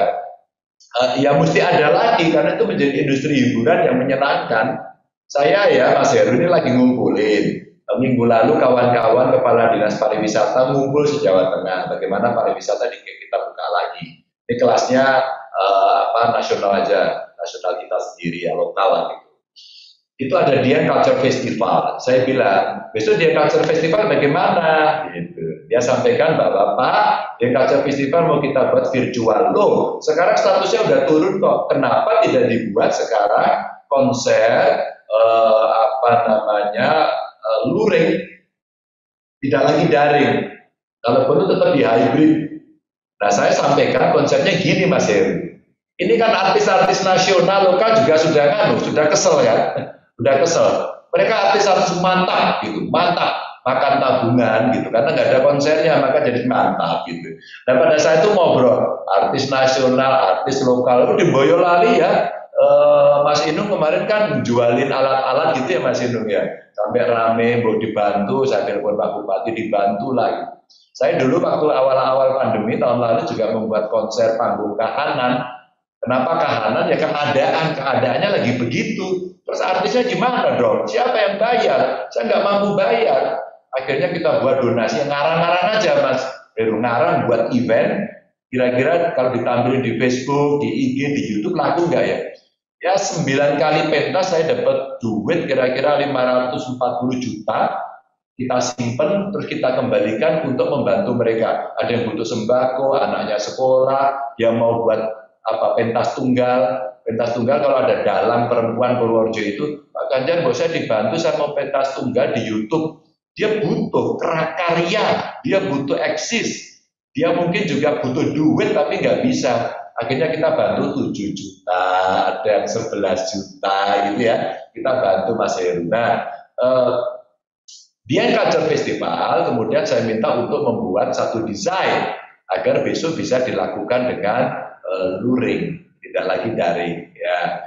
S3: ya mesti ada lagi karena itu menjadi industri hiburan yang menyenangkan. Saya ya Mas Heru ini lagi ngumpulin. Minggu lalu kawan-kawan kepala dinas pariwisata ngumpul se-Jawa Tengah. Bagaimana pariwisata kita buka lagi. Ini kelasnya nasional aja, nasional kita sendiri ya, lokal lah gitu. Itu ada Dian Culture Festival. Saya bilang, besok Dian Culture Festival bagaimana? Gitu. Dia sampaikan, Bapak, Dian Culture Festival mau kita buat virtual. Loh, sekarang statusnya udah turun kok. Kenapa tidak dibuat sekarang konser luring, tidak lagi daring. Kalau perlu tetap di hybrid. Nah, saya sampaikan konsepnya gini, Mas Heru. Ini kan artis-artis nasional lokal juga sudah kesel ya, sudah kesel. Mereka artis-artis mantap gitu, mantap makan tabungan gitu, karena nggak ada konsernya maka jadi mantap gitu. Dan pada saat itu ngobrol, artis nasional, artis lokal itu di Boyolali ya. Mas Inung kemarin kan jualin alat-alat gitu ya Mas Inung ya, sampai rame, mau dibantu, saya telepon Pak Bupati dibantu lagi. Saya dulu waktu awal-awal pandemi tahun lalu juga membuat konser panggung kahanan. Kenapa kahanan? Ya keadaannya lagi begitu. Terus artisnya gimana dong? Siapa yang bayar? Saya nggak mampu bayar. Akhirnya kita buat donasi, ngarang-ngarang aja Mas. Ngarang buat event. Kira-kira kalau ditampilin di Facebook, di IG, di YouTube laku nggak ya? Ya 9 kali pentas saya dapat duit kira-kira 540 juta. Kita simpen, terus kita kembalikan untuk membantu mereka. Ada yang butuh sembako, anaknya sekolah, yang mau buat pentas tunggal. Pentas tunggal kalau ada dalang perempuan Purworejo itu, Pak Ganjar, saya dibantu, saya mau pentas tunggal di YouTube. Dia butuh karya, dia butuh eksis. Dia mungkin juga butuh duit tapi nggak bisa. Akhirnya kita bantu 7 juta, ada yang 11 juta gitu ya. Kita bantu Mas Heru. Nah, Dian Culture Festival, kemudian saya minta untuk membuat satu desain agar besok bisa dilakukan dengan luring, tidak lagi daring, ya.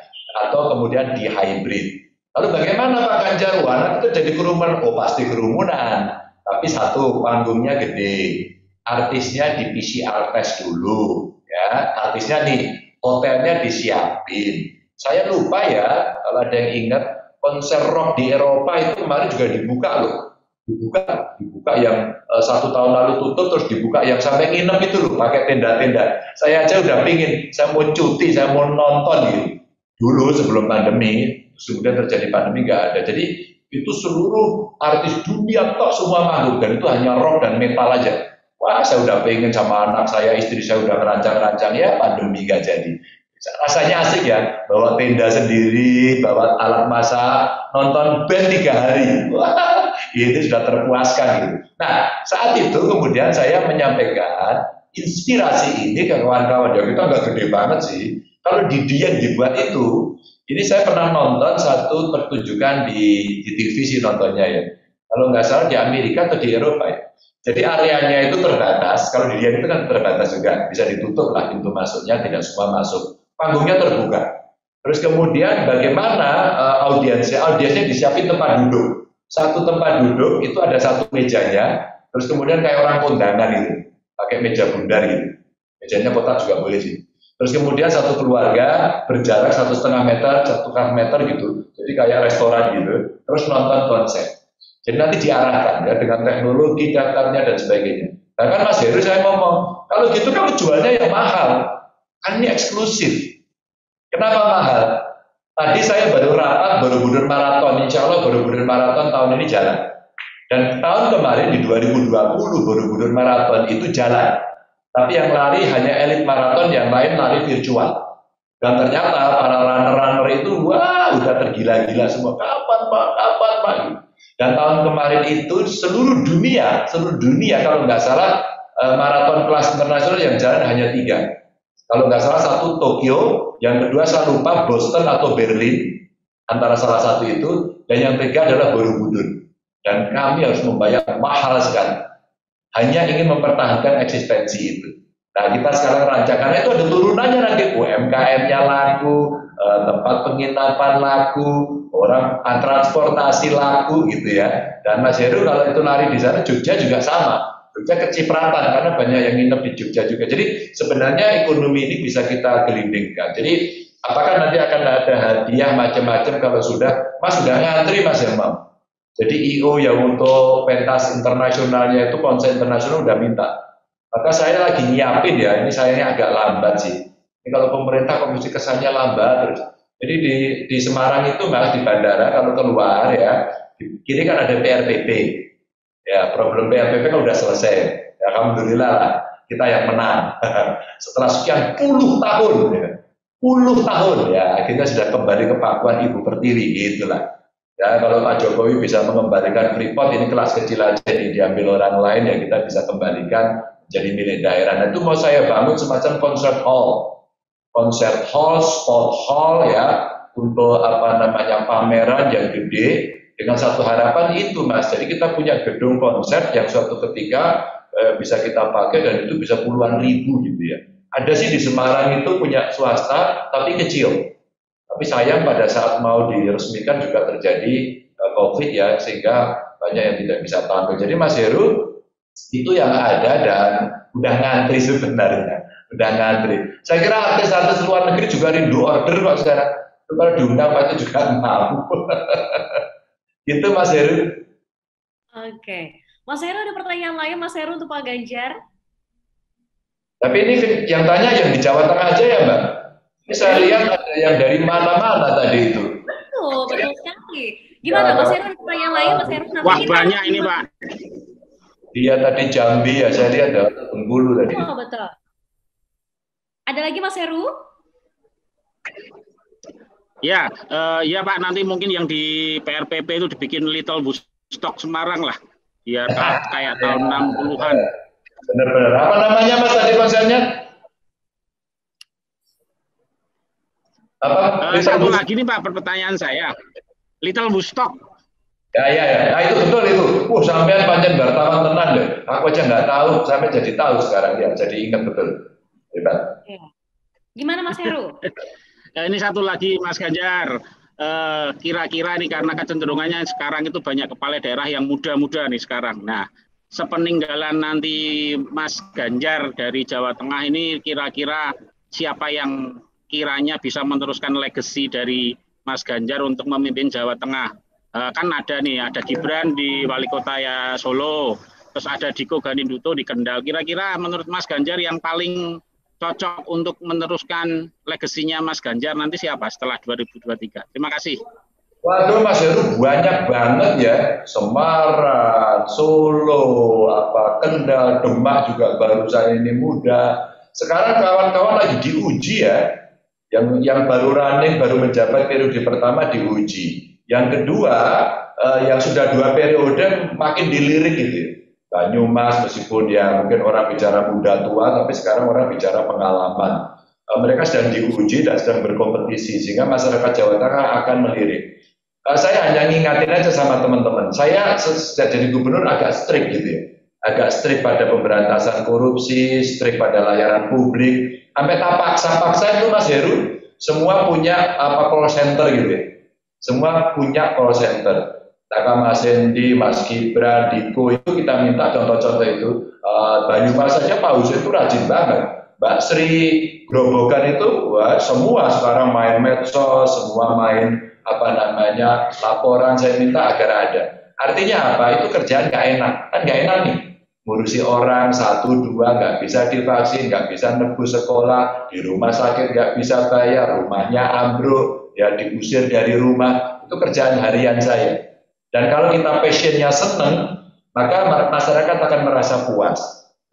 S3: Atau kemudian di hybrid. Lalu bagaimana Pak Ganjar? Wah, itu jadi kerumunan. Oh, pasti kerumunan. Tapi satu, panggungnya gede. Artisnya di PCR test dulu. Ya, artisnya nih, hotelnya disiapin. Saya lupa ya, kalau ada yang ingat, konser rock di Eropa itu kemarin juga dibuka loh. Dibuka yang 1 tahun lalu tutup, terus dibuka yang sampai nginep itu loh, pakai tenda-tenda. Saya aja udah pingin, saya mau cuti, saya mau nonton gitu. Dulu sebelum pandemi, kemudian terjadi pandemi nggak ada. Jadi itu seluruh artis dunia tok semua manggung, dan itu hanya rock dan metal aja. Wah, saya udah pengen sama anak saya, istri saya udah ngerancang-rancang, ya pandemi nggak jadi. Rasanya asik ya, bawa tenda sendiri, bawa alat masak, nonton band 3 hari. Wah, itu sudah terpuaskan gitu. Nah, saat itu kemudian saya menyampaikan inspirasi ini ke kawan-kawan. Ya kita nggak gede banget sih. Kalau di Dian dibuat itu, ini saya pernah nonton satu pertunjukan di TV sih nontonnya ya. Kalau nggak salah di Amerika atau di Eropa ya. Jadi areanya itu terbatas, kalau di Dian itu kan terbatas juga, bisa ditutup lah pintu masuknya, tidak semua masuk. Panggungnya terbuka. Terus kemudian bagaimana audiensnya disiapin tempat duduk. Satu tempat duduk itu ada satu mejanya, terus kemudian kayak orang kondangan itu, pakai meja bundar gitu. Mejanya kotak juga boleh sih. Terus kemudian satu keluarga berjarak 1,5 meter, 1,5 meter gitu, jadi kayak restoran gitu. Terus nonton konser. Jadi nanti diarahkan ya dengan teknologi daftarnya dan sebagainya. Nah kan Mas Heru saya ngomong, kalau gitu kamu jualnya yang mahal, kan ini eksklusif. Kenapa mahal? Tadi saya baru rapat Borobudur Marathon, insya Allah Borobudur Marathon tahun ini jalan. Dan tahun kemarin di 2020 Borobudur Marathon itu jalan. Tapi yang lari hanya elit marathon, yang lain lari virtual. Dan ternyata para runner-runner itu, wah udah tergila-gila semua. Kapan Pak? Dan tahun kemarin itu seluruh dunia kalau nggak salah maraton kelas internasional yang jalan hanya 3. Kalau nggak salah satu Tokyo, yang kedua saya lupa Boston atau Berlin, antara salah satu itu, dan yang ketiga adalah Borobudur. dan kami harus membayar mahal sekali. Hanya ingin mempertahankan eksistensi itu. Nah, kita sekarang rancangkan itu ada turunannya nanti, UMKM-nya laku, tempat penginapan laku, orang transportasi laku gitu ya. Dan Mas Heru kalau itu lari di sana, Jogja juga sama. Jogja kecipratan karena banyak yang nginep di Jogja juga. Jadi sebenarnya ekonomi ini bisa kita gelindingkan. Jadi apakah nanti akan ada hadiah macam-macam kalau sudah, Mas sudah ngantri Mas ya, Mam? Jadi IO yang untuk pentas internasionalnya itu konser internasional udah minta. Maka saya lagi nyiapin ya, ini sayangnya agak lambat sih. Ini kalau pemerintah komisi kesannya lambat terus. Jadi di Semarang itu Mas, di bandara kalau keluar ya, di kiri kan ada PRPP. Ya, problem PRPP kan udah selesai. Ya, alhamdulillah lah, kita yang menang. Setelah sekian puluh tahun, ya, akhirnya sudah kembali ke Pakuan Ibu Pertiwi, gitulah. Ya, kalau Pak Jokowi bisa mengembalikan Freeport, ini kelas kecil aja, ini diambil orang lain, ya kita bisa kembalikan jadi milik daerah. Nah, itu mau saya bangun semacam concert hall, sport hall ya, untuk pameran yang gede, dengan satu harapan itu Mas. Jadi kita punya gedung konser yang suatu ketika bisa kita pakai dan itu bisa puluhan ribu gitu ya. Ada sih di Semarang itu punya swasta, tapi kecil. Tapi sayang pada saat mau diresmikan juga terjadi COVID ya, sehingga banyak yang tidak bisa tampil. Jadi Mas Heru, itu yang ada dan udah ngantri sebenarnya. Udah ngantri. Saya kira artis-artis luar negeri juga rindu order kok sekarang. Kalau diundang pasti juga mau. Gitu Mas Heru.
S1: Oke. Mas Heru ada pertanyaan lain Mas Heru untuk Pak Ganjar?
S3: Tapi ini yang tanya yang di Jawa Tengah aja ya Mbak? Ini saya lihat ada yang dari mana-mana tadi itu.
S1: Betul sekali. Gimana Mas Heru ada pertanyaan lain Mas Heru?
S5: Wah banyak ini Pak.
S3: Dia tadi Jambi ya, saya lihat ada Bengkulu tadi.
S1: Oh betul. Ada lagi Mas Heru?
S5: Ya, ya Pak, nanti mungkin yang di PRPP itu dibikin Little Woodstock Semarang lah, biar kayak tahun 60-an.
S3: Benar-benar. Apa namanya Mas tadi konsernya?
S5: Satu lagi nih Pak, pertanyaan saya, Little Woodstock.
S3: Ya. Nah, itu betul itu. Sampean pancen wartawan tenan deh. Aku aja nggak tahu, sampai jadi tahu sekarang ya. Jadi ingat betul. Hebat.
S1: Gimana Mas Heru?
S5: Ini satu lagi Mas Ganjar, kira-kira nih karena kecenderungannya sekarang itu banyak kepala daerah yang muda-muda nih sekarang. Nah, sepeninggalan nanti Mas Ganjar dari Jawa Tengah ini kira-kira siapa yang kiranya bisa meneruskan legacy dari Mas Ganjar untuk memimpin Jawa Tengah? Kan ada nih, ada Gibran di Wali Kota ya Solo, terus ada Diko Ganinduto di Kendal. Kira-kira menurut Mas Ganjar yang paling cocok untuk meneruskan legasinya Mas Ganjar nanti siapa setelah 2023? Terima kasih.
S3: Waduh Mas Heru banyak banget ya, Semarang, Solo, Kendal, Demak juga barusan ini muda. Sekarang kawan-kawan lagi diuji ya, yang baru running, baru menjabat periode pertama diuji. Yang kedua, yang sudah 2 periode makin dilirik gitu. Banyumas meskipun ya mungkin orang bicara muda tua, tapi sekarang orang bicara pengalaman. Mereka sedang diuji dan sedang berkompetisi sehingga masyarakat Jawa Tengah akan melirik. Saya hanya ngingatin aja sama teman-teman. Saya sejak jadi gubernur agak strict gitu ya, agak strict pada pemberantasan korupsi, strict pada layanan publik. Sampai paksa itu Mas Heru, semua punya call center gitu ya. Semua punya call center. Mas Hendi, Mas Gibran, Diko itu kita minta contoh-contoh itu. Banyumas saja Pak Husin itu rajin banget. Mbak Sri, Grobogan itu semua sekarang main medsos, semua main laporan. Saya minta agar ada. Artinya apa? Itu kerjaan nggak enak. Kan nggak enak nih. Ngurusi orang 1, 2 nggak bisa divaksin, nggak bisa nebus sekolah, di rumah sakit nggak bisa bayar, rumahnya ambruk, ya diusir dari rumah. Itu kerjaan harian saya. Dan kalau kita passionnya seneng, maka masyarakat akan merasa puas.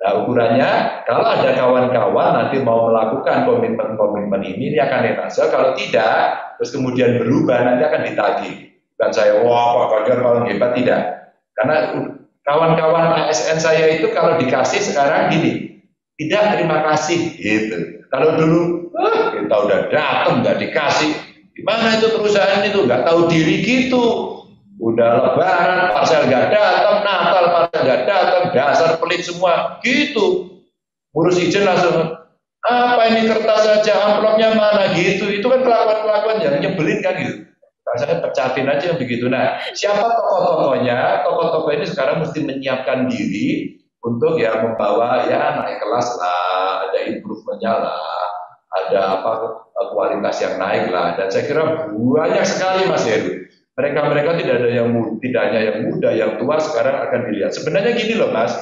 S3: Nah, ukurannya, kalau ada kawan-kawan nanti mau melakukan komitmen-komitmen ini akan enak. So, kalau tidak, terus kemudian berubah, nanti akan ditagih. Bukan saya, wah Pak Ganjar paling hebat, tidak. Karena kawan-kawan ASN saya itu kalau dikasih sekarang gini, tidak terima kasih, gitu. Kalau dulu, kita udah datang, nggak dikasih. Gimana itu perusahaan itu, nggak tahu diri gitu. Udah lebaran, parcel nggak datang, Natal parcel nggak datang, dasar pelit semua. Gitu. Ngurus izin langsung, apa ini kertas saja, amplopnya mana gitu. Itu kan kelakuan-kelakuan yang nyebelin kan gitu. Rasanya pecatin aja yang begitu. Nah, siapa tokoh-tokohnya? Tokoh-tokoh ini sekarang mesti menyiapkan diri untuk ya membawa ya naik kelas lah, ada improve-nya lah, ada apa kualitas yang naik lah. Dan saya kira banyak sekali Mas Heru. Mereka-mereka tidak ada yang muda, tidak hanya yang muda, yang tua sekarang akan dilihat. Sebenarnya gini loh Mas,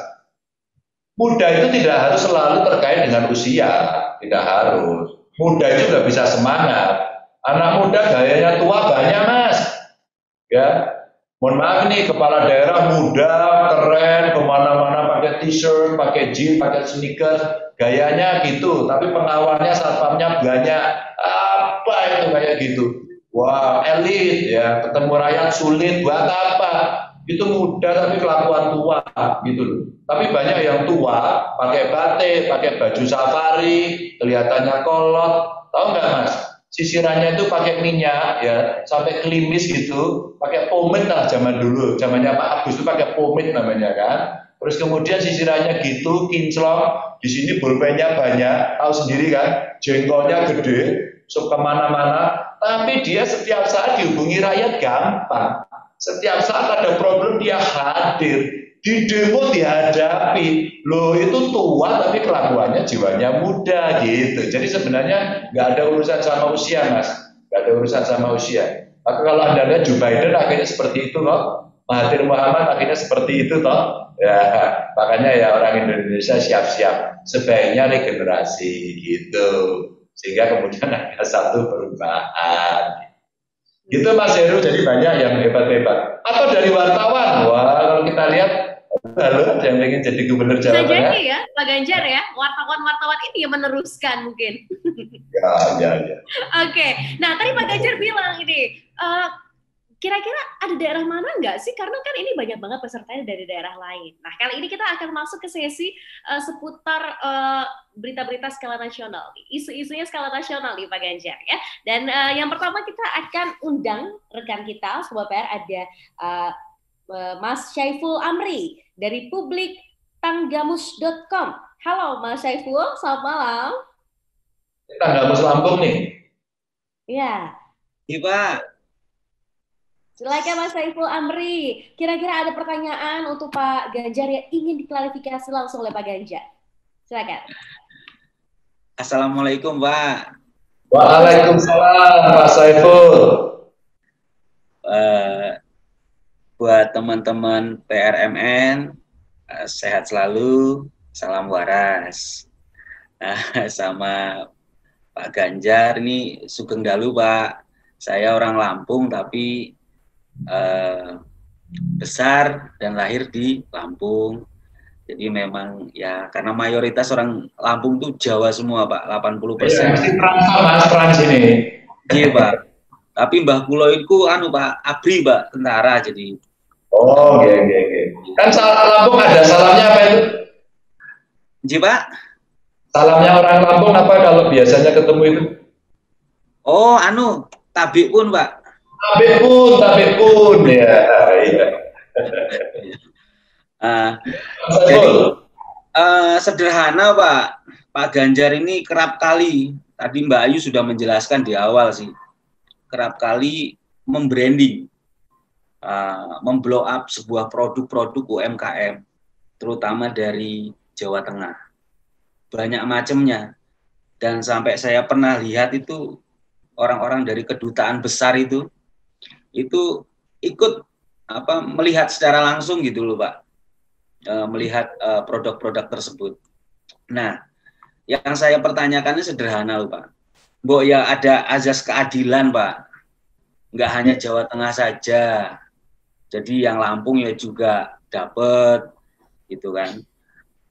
S3: muda itu tidak harus selalu terkait dengan usia, tidak harus. Muda itu juga bisa semangat. Anak muda gayanya tua banyak Mas. Ya, mohon maaf nih kepala daerah muda, keren, kemana-mana pakai t-shirt, pakai jeans, pakai sneakers, gayanya gitu. Tapi pengawalnya, satpamnya banyak. Apa itu kayak gitu? Wah, elit ya, ketemu rakyat sulit. Buat apa? Itu muda tapi kelakuan tua gitu loh. Tapi banyak yang tua pakai batik, pakai baju safari, kelihatannya kolot. Tahu nggak Mas? Sisirannya itu pakai minyak ya, sampai klimis gitu, pakai pomade lah zaman dulu, zamannya Pak Agus itu pakai pomade namanya kan. Terus kemudian sisirannya gitu, kinclong, di sini bolpennya banyak, tahu sendiri kan, jengkolnya gede, so kemana-mana. Tapi dia setiap saat dihubungi rakyat gampang. Setiap saat ada problem dia hadir. Di demo dihadapi, loh itu tua tapi kelakuannya jiwanya muda gitu. Jadi sebenarnya nggak ada urusan sama usia Mas, nggak ada urusan sama usia. Maka kalau Anda lihat Joe Biden akhirnya seperti itu loh, Mahathir Muhammad akhirnya seperti itu toh. Ya makanya ya orang Indonesia siap-siap sebaiknya regenerasi gitu, sehingga kemudian ada satu perubahan. Gitu Mas Heru, jadi banyak yang hebat-hebat. Atau dari wartawan, wah kalau kita lihat halo, ada yang ingin jadi gubernur Jawa Tengah.
S1: Bisa jadi ya, Pak Ganjar ya, wartawan-wartawan ini yang meneruskan mungkin.
S3: Ya.
S1: Oke, nah tadi Pak Ganjar bilang ini, kira-kira ada daerah mana nggak sih? Karena kan ini banyak banget pesertanya dari daerah lain. Nah kali ini kita akan masuk ke sesi seputar berita-berita skala nasional, isu-isunya skala nasional nih Pak Ganjar ya. Dan yang pertama kita akan undang rekan kita, Sobat PR, ada Mas Syaiful Amri dari publiktanggamus.com. Halo Mas Syaiful, selamat malam.
S3: Tanggamus Lampung nih.
S1: Iya.
S6: Iya Pak.
S1: Silakan Mas Syaiful Amri. Kira-kira ada pertanyaan untuk Pak Ganjar yang ingin diklarifikasi langsung oleh Pak Ganjar. Silakan.
S6: Assalamualaikum Pak.
S3: Waalaikumsalam Pak Syaiful.
S6: Buat teman-teman PRMN, sehat selalu, salam waras. Sama Pak Ganjar ini sugeng dalu Pak. Saya orang Lampung tapi besar dan lahir di Lampung. Jadi memang ya karena mayoritas orang Lampung tuh Jawa semua Pak, 80%.
S3: Iya, Trans ini.
S6: Iya Pak. Tapi Mbah Kulo itu Pak, ABRI Pak, tentara jadi.
S3: Oh, oke. Kan Lampung ada salamnya apa itu?
S6: Iya Pak.
S3: Salamnya orang Lampung apa kalau biasanya ketemu itu?
S6: Oh, tabik pun Pak.
S3: Tabik pun ya. Iya.
S6: Jadi sederhana Pak Ganjar ini kerap kali, tadi Mbak Ayu sudah menjelaskan di awal sih, kerap kali membranding, memblow up sebuah produk-produk UMKM, terutama dari Jawa Tengah. Banyak macamnya, dan sampai saya pernah lihat itu orang-orang dari kedutaan besar itu ikut melihat secara langsung gitu loh Pak, melihat produk-produk tersebut. Nah, yang saya pertanyakan ini sederhana loh Pak. Mbok ya ada azas keadilan Pak, nggak hanya Jawa Tengah saja, jadi yang Lampung ya juga dapat gitu kan.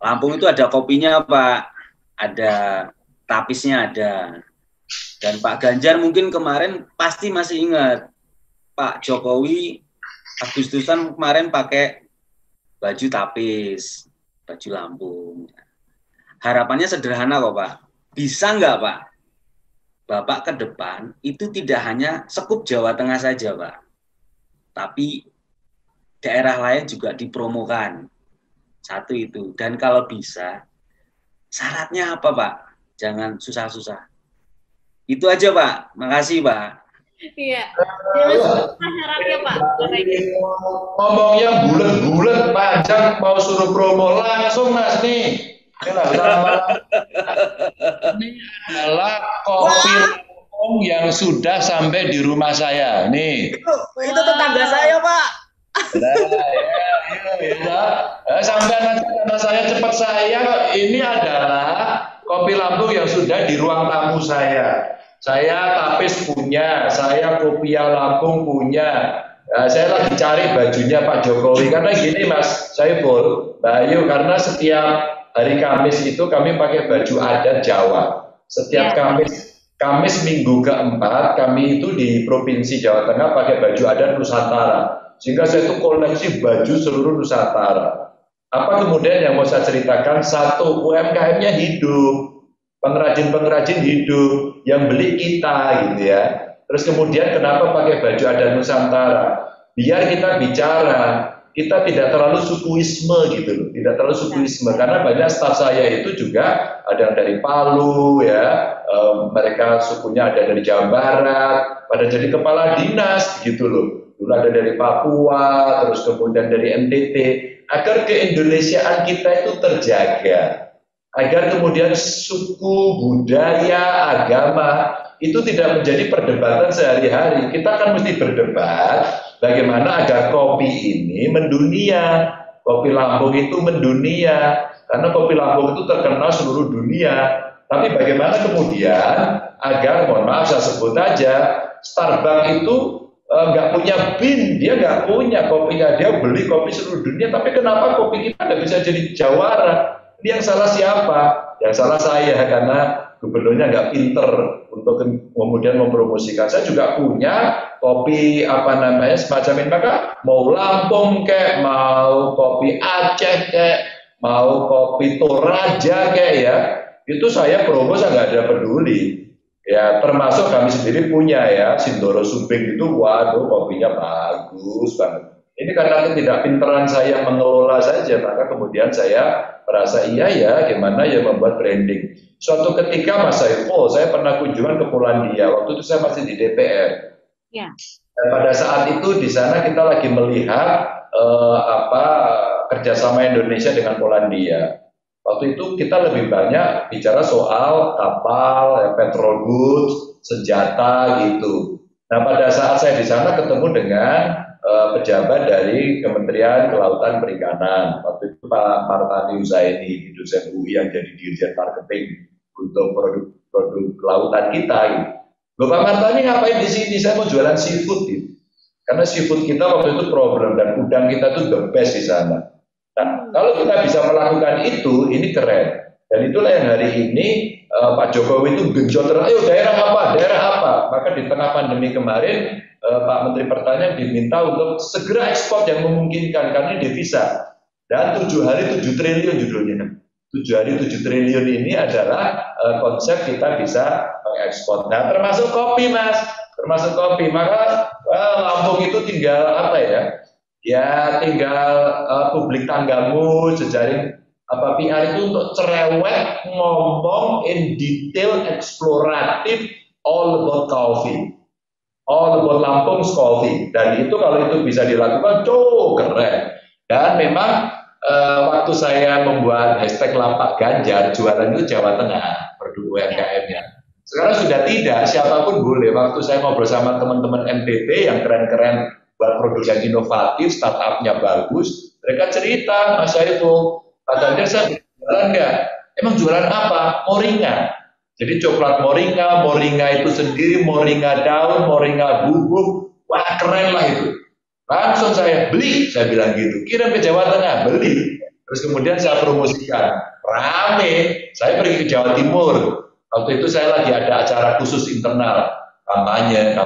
S6: Lampung itu ada kopinya Pak, ada tapisnya ada. Dan Pak Ganjar mungkin kemarin pasti masih ingat Pak Jokowi Agustusan kemarin pakai baju tapis, baju Lampung. Harapannya sederhana kok Pak. Bisa nggak Pak, Bapak ke depan itu tidak hanya sekup Jawa Tengah saja Pak, tapi daerah lain juga dipromokan. Satu itu. Dan kalau bisa, syaratnya apa, Pak? Jangan susah-susah. Itu aja, Pak. Makasih, Pak.
S1: Iya. Jangan susah syaratnya, Pak.
S3: Ngomongnya bulet-bulet, panjang, mau suruh promo langsung, Mas, nih. Ini adalah kopi lampung yang sudah sampai di rumah saya. Nih.
S6: Itu tetangga saya, Pak.
S3: Sampai nanti karena saya cepat ini adalah kopi Lampung yang sudah di ruang tamu saya. Saya Tapis punya, saya Kopia Lampung punya. Saya lagi cari bajunya Pak Jokowi karena gini Mas Saiful, Mbak Ayu, karena setiap hari Kamis itu kami pakai baju adat Jawa. Setiap Kamis minggu keempat kami itu di Provinsi Jawa Tengah pakai baju adat Nusantara. Sehingga saya itu koleksi baju seluruh Nusantara. Apa kemudian yang mau saya ceritakan? Satu, UMKM-nya hidup, pengrajin-pengrajin hidup, yang beli kita gitu ya. Terus kemudian kenapa pakai baju adat Nusantara? Biar kita bicara, kita tidak terlalu sukuisme gitu loh, tidak terlalu sukuisme. Karena banyak staf saya itu juga ada yang dari Palu ya, mereka sukunya ada dari Jawa Barat, pada jadi kepala dinas gitu loh. Dulu ada dari Papua, terus kemudian dari NTT, agar keindonesiaan kita itu terjaga, agar kemudian suku, budaya, agama itu tidak menjadi perdebatan sehari-hari. Kita kan mesti berdebat bagaimana agar kopi ini mendunia, kopi Lampung itu mendunia, karena kopi Lampung itu terkenal seluruh dunia. Tapi bagaimana kemudian agar, mohon maaf saya sebut aja, Starbucks itu nggak punya bin, dia nggak punya kopinya, dia beli kopi seluruh dunia, tapi kenapa kopi kita nggak bisa jadi jawara? Ini yang salah siapa? Yang salah saya, karena gubernurnya nggak pinter untuk kemudian mempromosikan. Saya juga punya kopi semacam ini, maka mau Lampung kayak, mau kopi Aceh kayak, mau kopi Toraja kayak ya, itu saya promo, saya nggak ada peduli. Ya, termasuk kami sendiri punya ya, Sindoro Subing itu, waduh kopinya bagus banget. Ini karena ketidakpinteran saya mengelola saja, maka kemudian saya merasa iya ya, gimana ya membuat branding. Suatu ketika Mas Saiful, saya pernah kunjungan ke Polandia, waktu itu saya masih di DPR. Ya. Dan pada saat itu di sana kita lagi melihat kerjasama Indonesia dengan Polandia. Waktu itu kita lebih banyak bicara soal kapal, petrol goods, senjata gitu. Nah pada saat saya di sana ketemu dengan pejabat dari Kementerian Kelautan Perikanan. Waktu itu Pak Martani Uzaini, dosen UI yang jadi dirjen marketing untuk produk kelautan kita. Gitu. Bapak Martani ngapain di sini? Saya mau jualan seafood gitu. Karena seafood kita waktu itu problem dan udang kita tuh the best di sana. Nah, kalau kita bisa melakukan itu, ini keren. Dan itulah yang hari ini Pak Jokowi itu genjot terus, ayo daerah apa. Maka di tengah pandemi kemarin, Pak Menteri Pertanian diminta untuk segera ekspor yang memungkinkan, karena ini devisa. Dan 7 hari 7 triliun judulnya. 7 hari 7 triliun ini adalah konsep kita bisa mengekspor. Nah, termasuk kopi, Mas. Termasuk kopi. Maka Lampung itu tinggal apa ya? Ya tinggal publik tanggamu, jejaring PR itu untuk cerewet ngomong in detail eksploratif all about coffee, all about Lampung's coffee. Dan itu kalau itu bisa dilakukan, keren. Dan memang waktu saya membuat hashtag Lapak Ganjar, jualan itu Jawa Tengah, produk UMKM-nya. Sekarang sudah tidak, siapapun boleh. Waktu saya ngobrol sama teman-teman NTT yang keren-keren, buat produk yang inovatif, startupnya bagus, mereka cerita, Mas Saiful, Pak Ganjar saya jualan nggak? Emang jualan apa? Moringa. Jadi coklat moringa itu sendiri, moringa daun, moringa bubuk, wah keren lah itu. Langsung saya beli, saya bilang gitu, kirim ke Jawa Tengah, beli. Terus kemudian saya promosikan, rame, saya pergi ke Jawa Timur. Waktu itu saya lagi ada acara khusus internal, kampanye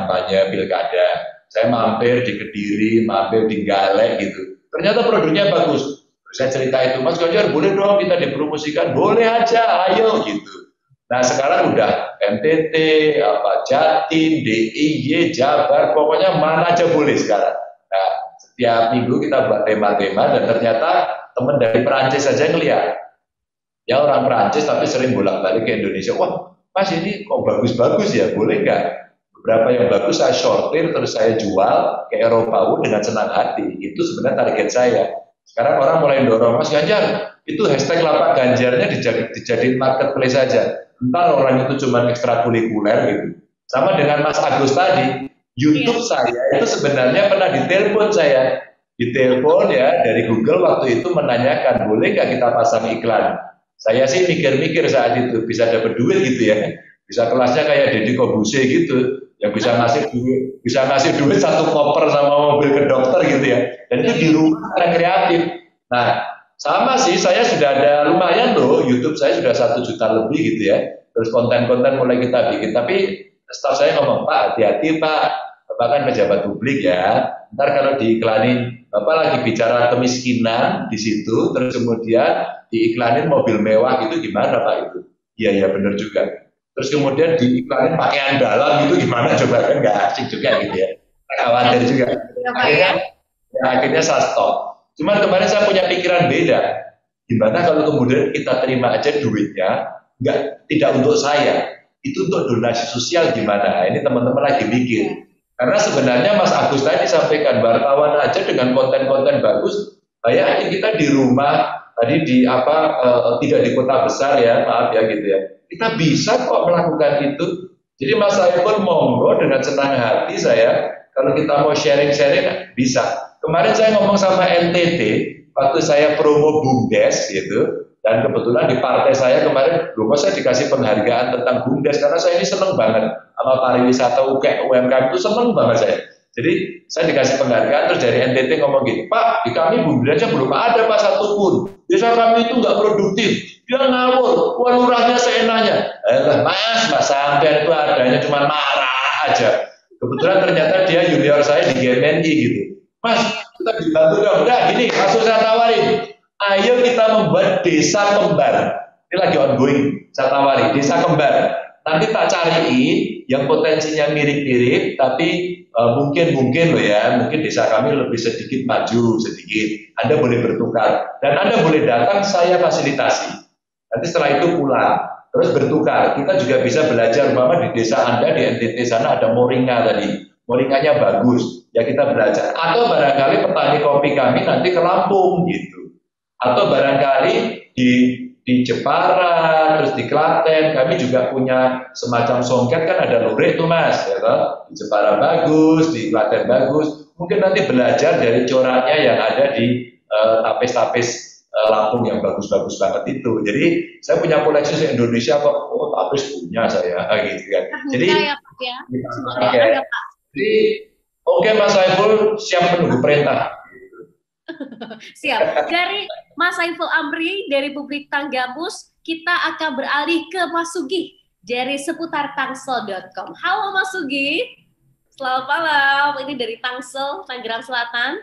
S3: pilkada. Saya mampir di Kediri, mampir di Galek gitu. Ternyata produknya bagus. Terus saya cerita itu, Mas Ganjar boleh dong kita dipromosikan? Boleh aja, ayo gitu. Nah sekarang udah NTT, Jatim, DIY, Jabar, pokoknya mana aja boleh sekarang. Nah tiap minggu kita buat tema-tema, dan ternyata teman dari Perancis saja ngeliat. Ya orang Perancis tapi sering bolak-balik ke Indonesia. Wah, Mas ini kok bagus-bagus ya, boleh nggak? Beberapa yang bagus saya sortir, terus saya jual ke Eropa dengan senang hati. Itu sebenarnya target saya. Sekarang orang mulai dorong, Mas Ganjar, itu hashtag lapak Ganjarnya dijadiin marketplace saja. Entar orang itu cuma ekstrakurikuler gitu. Sama dengan Mas Agus tadi, YouTube saya itu sebenarnya pernah ditelepon saya. Ditelepon ya dari Google waktu itu menanyakan, boleh nggak kita pasang iklan? Saya sih mikir-mikir saat itu, bisa dapat duit gitu ya. Bisa kelasnya kayak Deddy Kobuse gitu, yang bisa ngasih duit 1 koper sama mobil ke dokter gitu ya. Dan itu di rumah secara kreatif. Nah, sama sih, saya sudah ada lumayan loh, YouTube saya sudah 1 juta lebih gitu ya. Terus konten-konten mulai kita bikin. Tapi staff saya ngomong, Pak, hati-hati Pak, Bapak kan pejabat publik ya. Ntar kalau diiklanin, Bapak lagi bicara kemiskinan di situ, terus kemudian diiklanin mobil mewah gitu gimana Pak itu? Iya benar juga. Terus kemudian diiklanin pakaian dalam gitu gimana coba, kan nggak asik juga gitu ya. Khawatir juga. Akhirnya saya stop. Cuman kemarin saya punya pikiran beda. Gimana kalau kemudian kita terima aja duitnya, tidak untuk saya, itu untuk donasi sosial gimana? Ini teman-teman lagi mikir. Karena sebenarnya Mas Agus tadi sampaikan, wartawan aja dengan konten-konten bagus, bayangin kita di rumah, tadi di tidak di kota besar ya, maaf ya gitu ya. Kita bisa kok melakukan itu. Jadi Mas Saiful monggo dengan senang hati saya, kalau kita mau sharing-sharing bisa. Kemarin saya ngomong sama NTT, waktu saya promo BUMDes gitu, dan kebetulan di partai saya kemarin, saya dikasih penghargaan tentang BUMDes, karena saya ini seneng banget sama pariwisata UMKM itu seneng banget saya. Jadi saya dikasih penghargaan, terus dari NTT ngomong gini, Pak, di kami BUMDesnya belum ada Pak satupun. Desa kami itu nggak produktif, dia ngawur, lurahnya seenaknya. Mas sampean itu adanya cuma marah aja. Kebetulan ternyata dia junior saya di GMNI gitu. Mas, kita dibantu dong. Udah gini, langsung saya tawarin. Ayo kita membuat desa kembar. Ini lagi ongoing, saya tawari, desa kembar. Nanti tak cariin yang potensinya mirip-mirip, tapi mungkin loh ya, mungkin desa kami lebih sedikit maju, sedikit. Anda boleh bertukar. Dan Anda boleh datang, saya fasilitasi. Nanti setelah itu pulang, terus bertukar. Kita juga bisa belajar, umpama di desa Anda, di NTT sana ada moringa tadi. Moringanya bagus, ya kita belajar. Atau barangkali petani kopi kami nanti ke Lampung gitu. Atau barangkali di Jepara, terus di Klaten, kami juga punya semacam songket, kan ada lurik tuh Mas, ya toh? Di Jepara bagus, di Klaten bagus. Mungkin nanti belajar dari coraknya yang ada di tapis-tapis Lampung yang bagus-bagus banget itu. Jadi saya punya koleksi di Indonesia kok, tapis punya saya, gitu kan. Jadi, Jadi, oke Mas Saiful, siap menunggu perintah.
S1: Siap. Dari Mas Saiful Amri dari Publik Tanggamus, kita akan beralih ke Mas Sugih dari seputar tangsel.com. Halo Mas Sugih, selamat malam. Ini dari Tangsel, Tangerang Selatan.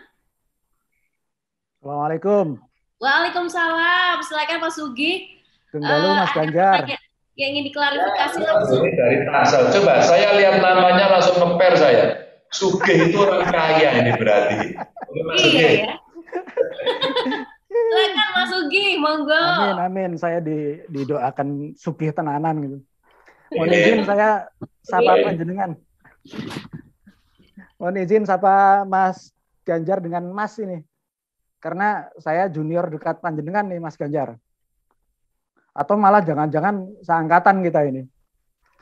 S7: Assalamualaikum.
S1: Waalaikumsalam. Silakan Mas Sugih.
S7: Tunggu Mas Ganjar.
S1: Yang ingin diklarifikasi langsung.
S3: Ini dari Tangsel. Coba saya lihat namanya langsung ngeper saya. Sugih itu orang kaya ini berarti.
S1: Iya ya. Silakan Mas Sugih, monggo.
S7: Amin. Saya didoakan sugih tenanan gitu. Mohon izin saya sapa panjenengan. Mohon izin sapa Mas Ganjar dengan Mas ini. Karena saya junior dekat panjenengan nih Mas Ganjar. Atau malah jangan-jangan seangkatan kita ini.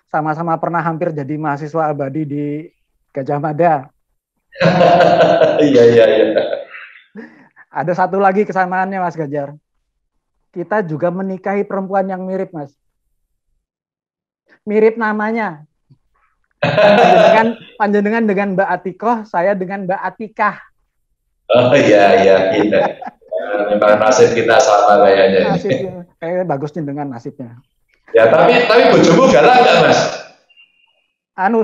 S7: Sama-sama pernah hampir jadi mahasiswa abadi di Gajah Mada.
S3: Iya.
S7: Ada satu lagi kesamaannya Mas Ganjar. Kita juga menikahi perempuan yang mirip Mas. Mirip namanya. Panjenengan dengan Mbak Atikoh, saya dengan Mbak Atikah.
S3: Oh iya kita. Memang nasib kita sama kayaknya.
S7: Nasibnya kayak bagus nih dengan nasibnya.
S3: Ya tapi bojomu galak nggak Mas?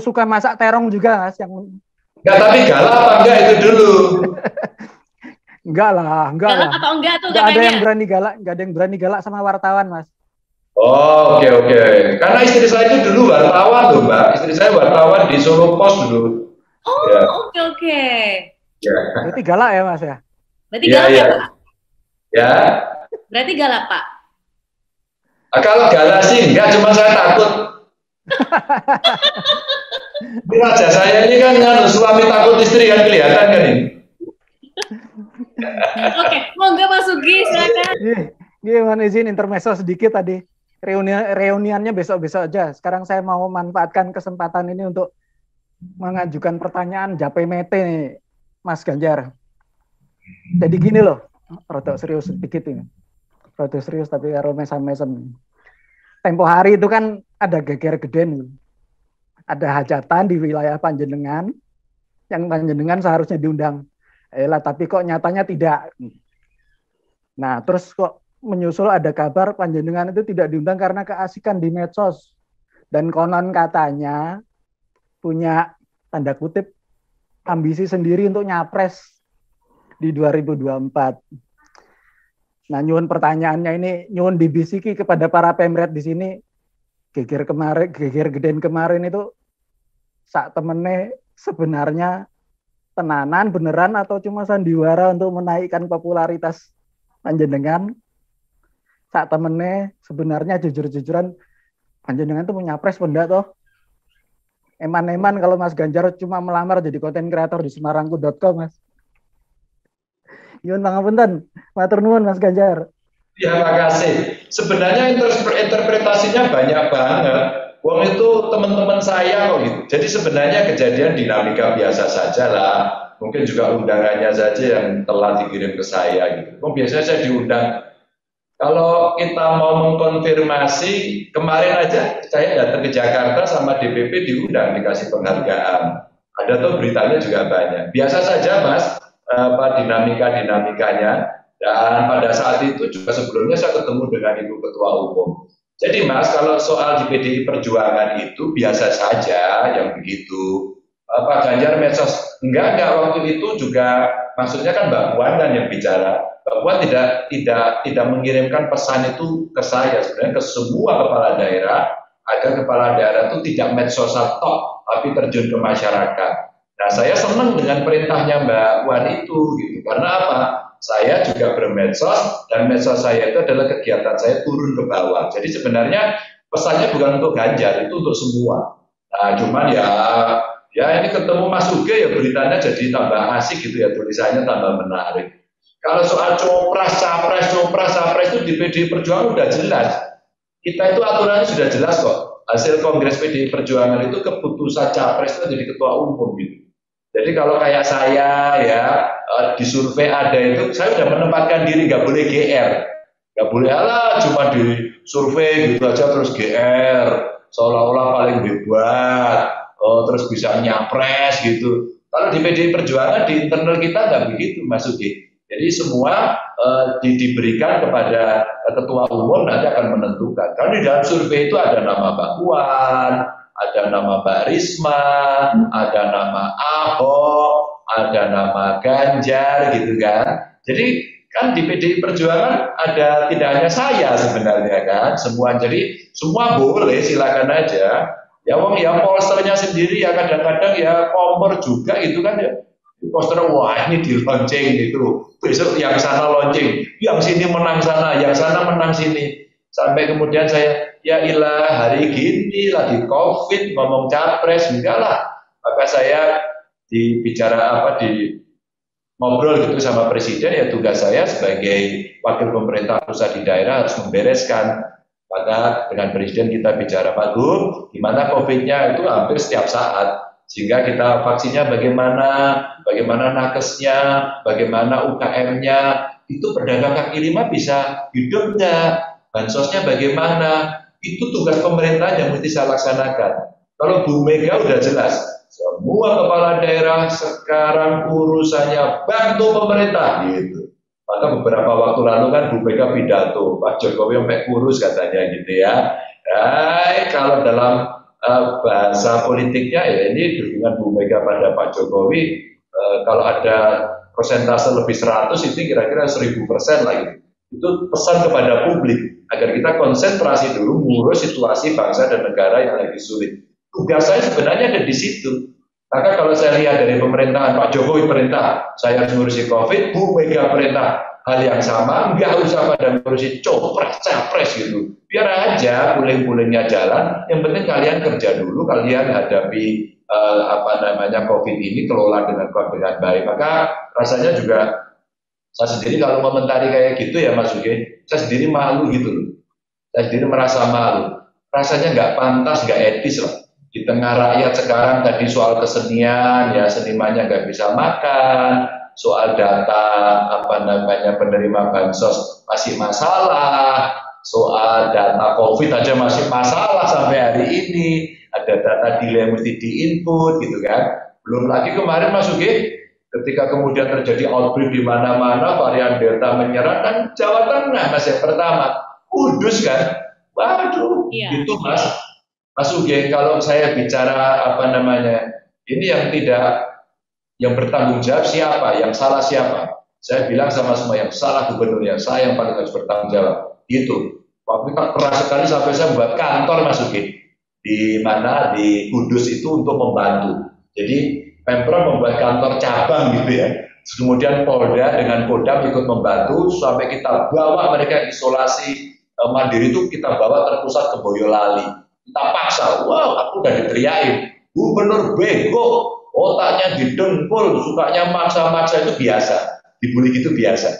S7: Suka masak terong juga Mas yang.
S3: Enggak, tapi galak apa enggak itu dulu?
S7: Enggak lah.
S1: Galak atau enggak tuh
S7: katanya? Ada yang berani galak, enggak ada yang berani galak sama wartawan Mas.
S3: Oh oke. Karena istri saya itu dulu wartawan loh Mbak. Istri saya wartawan di Solo Pos dulu.
S1: Oh ya. Oke.
S3: Ya.
S7: Berarti galak ya Mas ya?
S1: Berarti galak ya Pak?
S3: Ya.
S1: Berarti galak Pak?
S3: Kalau galak sih enggak, cuma saya takut. Ini raja saya ini kan suami takut istri kan kelihatan kan ini.
S1: Oke, monggo Mas Sugi silakan.
S7: Mohon izin intermezzo sedikit tadi. Reuniannya besok-besok aja. Sekarang saya mau manfaatkan kesempatan ini untuk mengajukan pertanyaan Jape Mete nih, Mas Ganjar. Jadi gini loh, rada serius sedikit ini. Rada serius tapi karo mesam-mesam. Tempo hari itu kan ada geger gede nih. Ada hajatan di wilayah Panjenengan yang Panjenengan seharusnya diundang. Tapi kok nyatanya tidak. Nah, terus kok menyusul ada kabar Panjenengan itu tidak diundang karena keasikan di medsos. Dan konon katanya punya tanda kutip ambisi sendiri untuk nyapres di 2024. Nah, nyuwun pertanyaannya ini, nyuwun dibisiki kepada para pemret di sini. Geger geden kemarin itu sak temene sebenarnya tenanan beneran atau cuma sandiwara untuk menaikkan popularitas Panjenengan? Sak temene sebenarnya jujur-jujuran Panjenengan itu punya pres benda toh? Eman-eman kalau Mas Ganjar cuma melamar jadi konten kreator di semarangku.com, Mas. Nyuwun pangapunten, matur nuwun Mas Ganjar.
S3: Ya, makasih. Sebenarnya interpretasinya banyak banget. Wong itu teman-teman saya kok gitu. Jadi sebenarnya kejadian dinamika biasa saja lah. Mungkin juga undangannya saja yang telah dikirim ke saya gitu. Biasanya saya diundang. Kalau kita mau mengkonfirmasi, kemarin aja saya datang ke Jakarta sama DPP diundang, dikasih penghargaan. Ada tuh beritanya juga banyak. Biasa saja Mas, dinamika-dinamikanya. Dan pada saat itu juga sebelumnya saya ketemu dengan Ibu Ketua Umum. Jadi Mas, kalau soal di PDI Perjuangan itu biasa saja yang begitu. Pak Ganjar medsos, enggak waktu itu juga, maksudnya kan Mbak Puan kan yang bicara. Mbak Puan tidak mengirimkan pesan itu ke saya, sebenarnya ke semua kepala daerah, agar kepala daerah itu tidak medsosan tok, tapi terjun ke masyarakat. Nah, saya senang dengan perintahnya Mbak Puan itu, gitu. Karena apa? Saya juga bermedsos, dan medsos saya itu adalah kegiatan saya turun ke bawah. Jadi sebenarnya pesannya bukan untuk Ganjar, itu untuk semua. Nah, cuman ya ini ketemu Mas Uge ya beritanya jadi tambah asik gitu ya, tulisannya tambah menarik. Kalau soal copras, capres itu di PDI Perjuangan udah jelas. Kita itu aturannya sudah jelas kok. Hasil Kongres PDI Perjuangan itu keputusan capres itu jadi ketua umum gitu. Jadi kalau kayak saya ya di survei ada itu, saya sudah menempatkan diri nggak boleh GR, nggak boleh cuma di survei gitu aja terus GR, seolah-olah paling hebat, terus bisa nyapres gitu. Kalau di PDI Perjuangan di internal kita nggak begitu Mas Ugi. Jadi semua diberikan kepada ketua umum nanti akan menentukan. Karena di dalam survei itu ada nama Mbak Puan, ada nama Mbak Risma, ada nama Ahok, ada nama Ganjar gitu kan. Jadi kan di PDI Perjuangan ada tidak hanya saya sebenarnya kan, semua. Jadi semua boleh, silakan aja. Ya wong ya posternya sendiri ya kadang-kadang ya kompor juga gitu kan ya. Poster wah ini di launching gitu. Besok yang sana launching, yang sini menang sana, yang sana menang sini. Sampai kemudian saya ya ilah hari gini lagi COVID ngomong capres enggak lah. Maka saya ngobrol gitu sama presiden, ya tugas saya sebagai wakil pemerintah pusat di daerah harus membereskan. Maka dengan presiden kita bicara, Pak Gub, gimana COVID-nya itu hampir setiap saat. Sehingga kita vaksinnya bagaimana nakesnya, bagaimana UKM-nya, itu pedagang kaki lima bisa hidup enggak, bansosnya bagaimana, itu tugas pemerintah yang mesti saya laksanakan. Kalau Bu Mega udah jelas, semua kepala daerah sekarang urusannya bantu pemerintah gitu. Maka beberapa waktu lalu kan Bu Mega pidato, Pak Jokowi sampai kurus katanya gitu ya. Kalau dalam bahasa politiknya ya ini dukungan Bu Mega pada Pak Jokowi, kalau ada persentase lebih 100 itu kira-kira 1000% lah gitu. Itu pesan kepada publik agar kita konsentrasi dulu ngurus situasi bangsa dan negara yang lagi sulit. Tugas saya sebenarnya ada di situ. Maka kalau saya lihat dari pemerintahan Pak Jokowi perintah, saya harus ngurusi COVID, Bu Mega perintah hal yang sama, nggak usah pada ngurusi capres gitu. Biar aja puling-pulingnya jalan, yang penting kalian kerja dulu, kalian hadapi COVID ini, kelola dengan baik. Maka rasanya juga, saya sendiri kalau komentari kayak gitu ya Mas Uge, saya sendiri malu gitu loh. Saya sendiri merasa malu. Rasanya nggak pantas, nggak etis lah. Di tengah rakyat sekarang tadi soal kesenian, ya senimannya nggak bisa makan, soal data penerima bansos masih masalah, soal data COVID aja masih masalah sampai hari ini, ada data delay mesti diinput gitu kan. Belum lagi kemarin Mas Uge, ketika kemudian terjadi outbreak di mana-mana, varian Delta menyerang kan Jawa Tengah Mas yang pertama, Kudus kan, waduh, gitu Mas Uge, kalau saya bicara ini yang bertanggung jawab siapa, yang salah siapa? Saya bilang sama semua, yang salah gubernurnya, saya yang paling harus bertanggung jawab. Itu. Waktu itu keras sekali sampai saya buat kantor Mas Uge di Kudus itu untuk membantu. Jadi Pemprov membuat kantor cabang gitu ya. Kemudian Polda dengan Kodam ikut membantu sampai kita bawa mereka isolasi mandiri itu kita bawa terpusat ke Boyolali. Kita paksa, wow, aku udah diteriakin, gubernur bego, otaknya didengkul, sukanya maksa-maksa, itu biasa, dibully gitu biasa.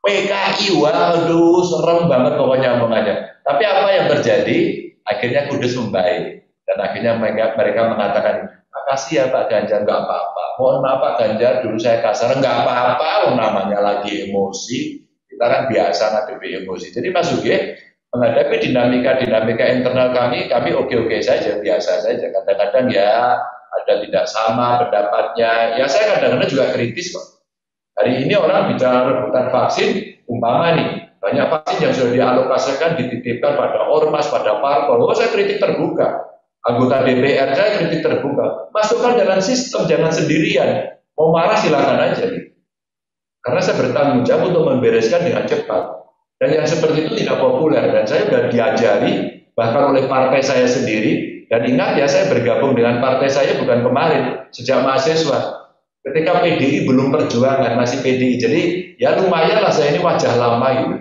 S3: PKI, waduh, serem banget pokoknya omongannya. Tapi apa yang terjadi? Akhirnya Kudus membaik, dan akhirnya mereka mengatakan, makasih ya Pak Ganjar, nggak apa-apa. Mohon maaf Pak Ganjar, dulu saya kasar, nggak apa-apa, namanya lagi emosi, kita kan biasa ngadepi emosi. Jadi Mas Uge, menghadapi dinamika internal kami oke-oke saja, biasa saja. Kadang-kadang ya ada tidak sama pendapatnya. Ya saya kadang-kadang juga kritis kok. Hari ini orang bicara rebutan vaksin, umpama nih, banyak vaksin yang sudah dialokasikan, dititipkan pada ormas, pada parpol. Oh, saya kritik terbuka. Anggota DPR saya kritik terbuka. Masukkan dalam sistem, jangan sendirian. Mau marah silakan aja. Karena saya bertanggung jawab untuk membereskan dengan cepat. Dan yang seperti itu tidak populer, dan saya sudah diajari bahkan oleh partai saya sendiri. Dan ingat ya, saya bergabung dengan partai saya bukan kemarin, sejak mahasiswa. Ketika PDI belum perjuangan, masih PDI. Jadi ya lumayan lah, saya ini wajah lama gitu.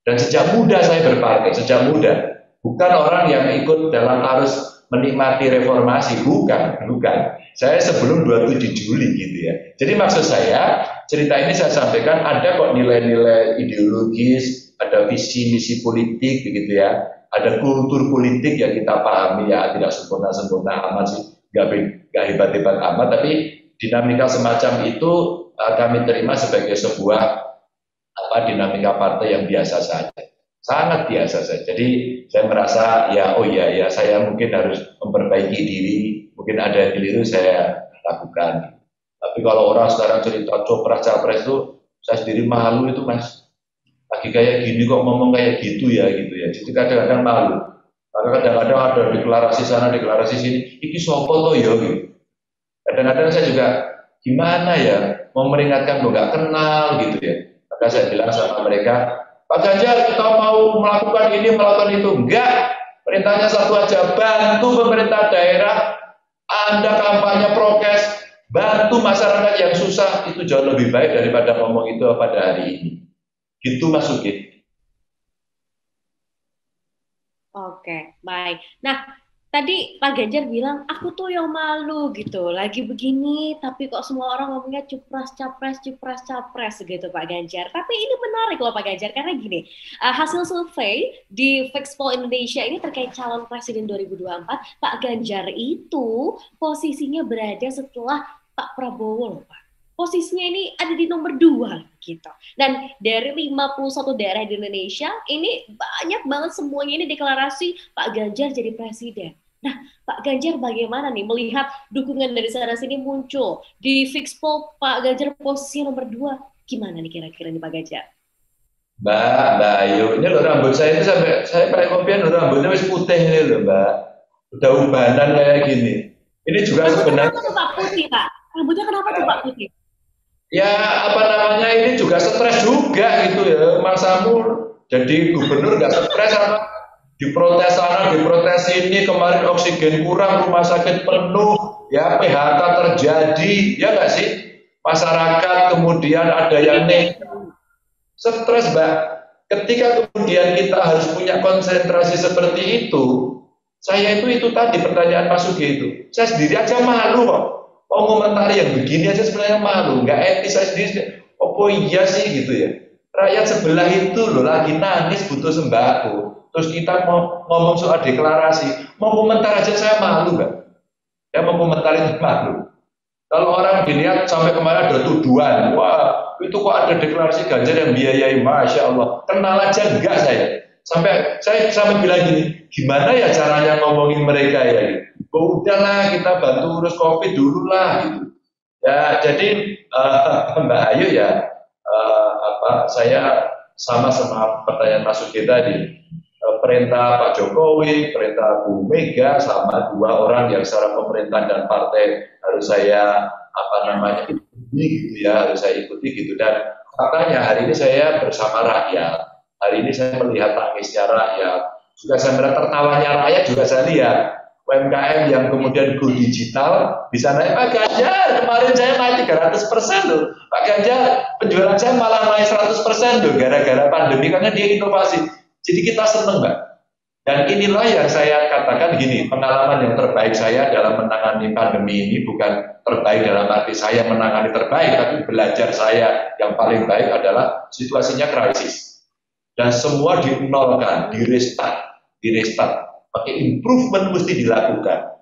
S3: Dan sejak muda saya berpartai, sejak muda. Bukan orang yang ikut dalam arus menikmati reformasi, bukan. Saya sebelum 27 Juli gitu ya. Jadi maksud saya, cerita ini saya sampaikan ada kok nilai-nilai ideologis, ada visi-misi politik begitu ya, ada kultur politik yang kita pahami ya, tidak sempurna-sempurna amat sih, nggak hebat-hebat amat, tapi dinamika semacam itu kami terima sebagai sebuah dinamika partai yang biasa saja, sangat biasa saja. Jadi saya merasa ya saya mungkin harus memperbaiki diri, mungkin ada yang keliru saya lakukan. Tapi kalau orang sekarang cerita capres itu, saya sendiri malu itu Mas. Lagi kayak gini kok ngomong kayak gitu ya. Jadi kadang-kadang malu. Karena kadang-kadang ada deklarasi sana, deklarasi sini, iki sopo toh ya gitu. Kadang-kadang saya juga gimana ya, mau memperingatkan lo nggak kenal gitu ya. Maka saya bilang sama mereka, Pak Ganjar kita mau melakukan ini, melakukan itu. Enggak, perintahnya satu aja, bantu pemerintah daerah, Anda kampanye prokes, bantu masyarakat yang susah, itu jauh lebih baik daripada ngomong itu pada hari ini. Gitu Mas Uge.
S1: Oke, baik. Nah, tadi Pak Ganjar bilang, aku tuh yang malu gitu, lagi begini, tapi kok semua orang ngomongnya cupras capres gitu Pak Ganjar. Tapi ini menarik loh Pak Ganjar, karena gini, hasil survei di Fixpol Indonesia ini terkait calon presiden 2024, Pak Ganjar itu posisinya berada setelah Pak Prabowo loh Pak. Posisinya ini ada di nomor 2 gitu. Dan dari 51 daerah di Indonesia, ini banyak banget semuanya ini deklarasi Pak Ganjar jadi presiden. Nah, Pak Ganjar bagaimana nih melihat dukungan dari sana-sini muncul di Fixpol Pak Ganjar posisi nomor 2? Gimana nih kira-kira nih Pak Ganjar?
S3: Mbak Ayu, ini loh rambut saya itu sampai saya pakai kopian loh, rambutnya masih putih ini loh Mbak. Udah ubanan kayak gini. Ini juga sebenarnya.
S1: Kenapa tuh Pak putih Pak? Rambutnya kenapa tuh Pak putih?
S3: Ya ini juga stres juga gitu ya. Mas Samul jadi gubernur nggak stres apa? diprotes sana, diprotes sini, kemarin oksigen kurang, rumah sakit penuh, ya PHK terjadi, ya nggak sih? Masyarakat kemudian ada yang stres, Mbak. Ketika kemudian kita harus punya konsentrasi seperti itu, saya itu tadi pertanyaan Mas Sugi itu, saya sendiri aja malu kok. Mau komentari yang begini aja sebenarnya malu, nggak etis saya sendiri. Oh iya sih gitu ya. Rakyat sebelah itu loh lagi nangis butuh sembako. Terus kita mau ngomong soal deklarasi, mau komentar aja saya malu nggak? Ya mau komentar itu malu. Kalau orang dilihat sampai kemarin ada tuduhan, wah itu kok ada deklarasi Ganjar yang biayai, Masya Allah. Kenal aja enggak saya. Sampai bilang gini, gimana ya caranya ngomongin mereka ya? Oh udahlah kita bantu urus COVID dulu lah gitu. Ya jadi Mbak Ayu ya, saya sama pertanyaan Mas Sugi tadi. Perintah Pak Jokowi, perintah Bu Mega, sama dua orang yang secara pemerintah dan partai harus saya ikuti gitu ya, harus saya ikuti gitu. Dan faktanya hari ini saya bersama rakyat, hari ini saya melihat tangisnya rakyat, juga saya melihat tertawanya rakyat, juga saya lihat UMKM yang kemudian go digital bisa naik. Pak Ganjar kemarin saya naik 300% loh, Pak Ganjar penjualan saya malah naik 100% loh gara-gara pandemi karena dia inovasi. Jadi kita senang, Mbak. Dan inilah yang saya katakan gini, pengalaman yang terbaik saya dalam menangani pandemi ini bukan terbaik dalam arti saya menangani terbaik, tapi belajar saya yang paling baik adalah situasinya krisis. Dan semua dinolkan, direstart. Pakai improvement mesti dilakukan.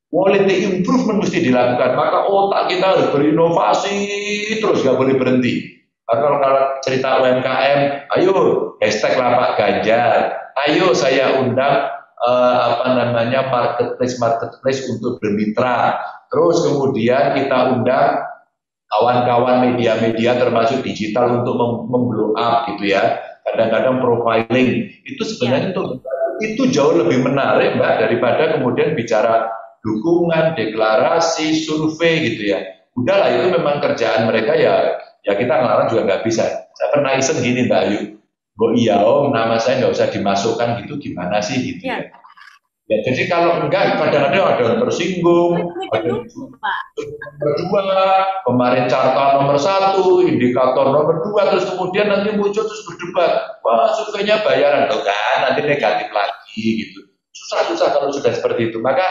S3: Quality improvement mesti dilakukan. Maka otak kita harus berinovasi terus, nggak boleh berhenti. Kalau cerita UMKM, ayo hashtag lah Pak Ganjar, ayo saya undang marketplace untuk bermitra. Terus kemudian kita undang kawan-kawan media-media termasuk digital untuk memblow up gitu ya. Kadang-kadang profiling itu sebenarnya itu jauh lebih menarik Mbak daripada kemudian bicara dukungan, deklarasi, survei gitu ya. Udahlah itu memang kerjaan mereka ya kita ngelarang juga nggak bisa. Saya pernah iseng gini Mbak Ayu, iya Om, nama saya nggak usah dimasukkan gitu, gimana sih gitu ya. Ya jadi kalau enggak, kadang-kadang ada yang tersinggung, ada yang nomor 2, kemarin carta nomor 1, indikator nomor 2, terus kemudian nanti muncul terus berdebat, wah surveinya bayaran, loh kan, nanti negatif lagi gitu. Susah kalau sudah seperti itu, maka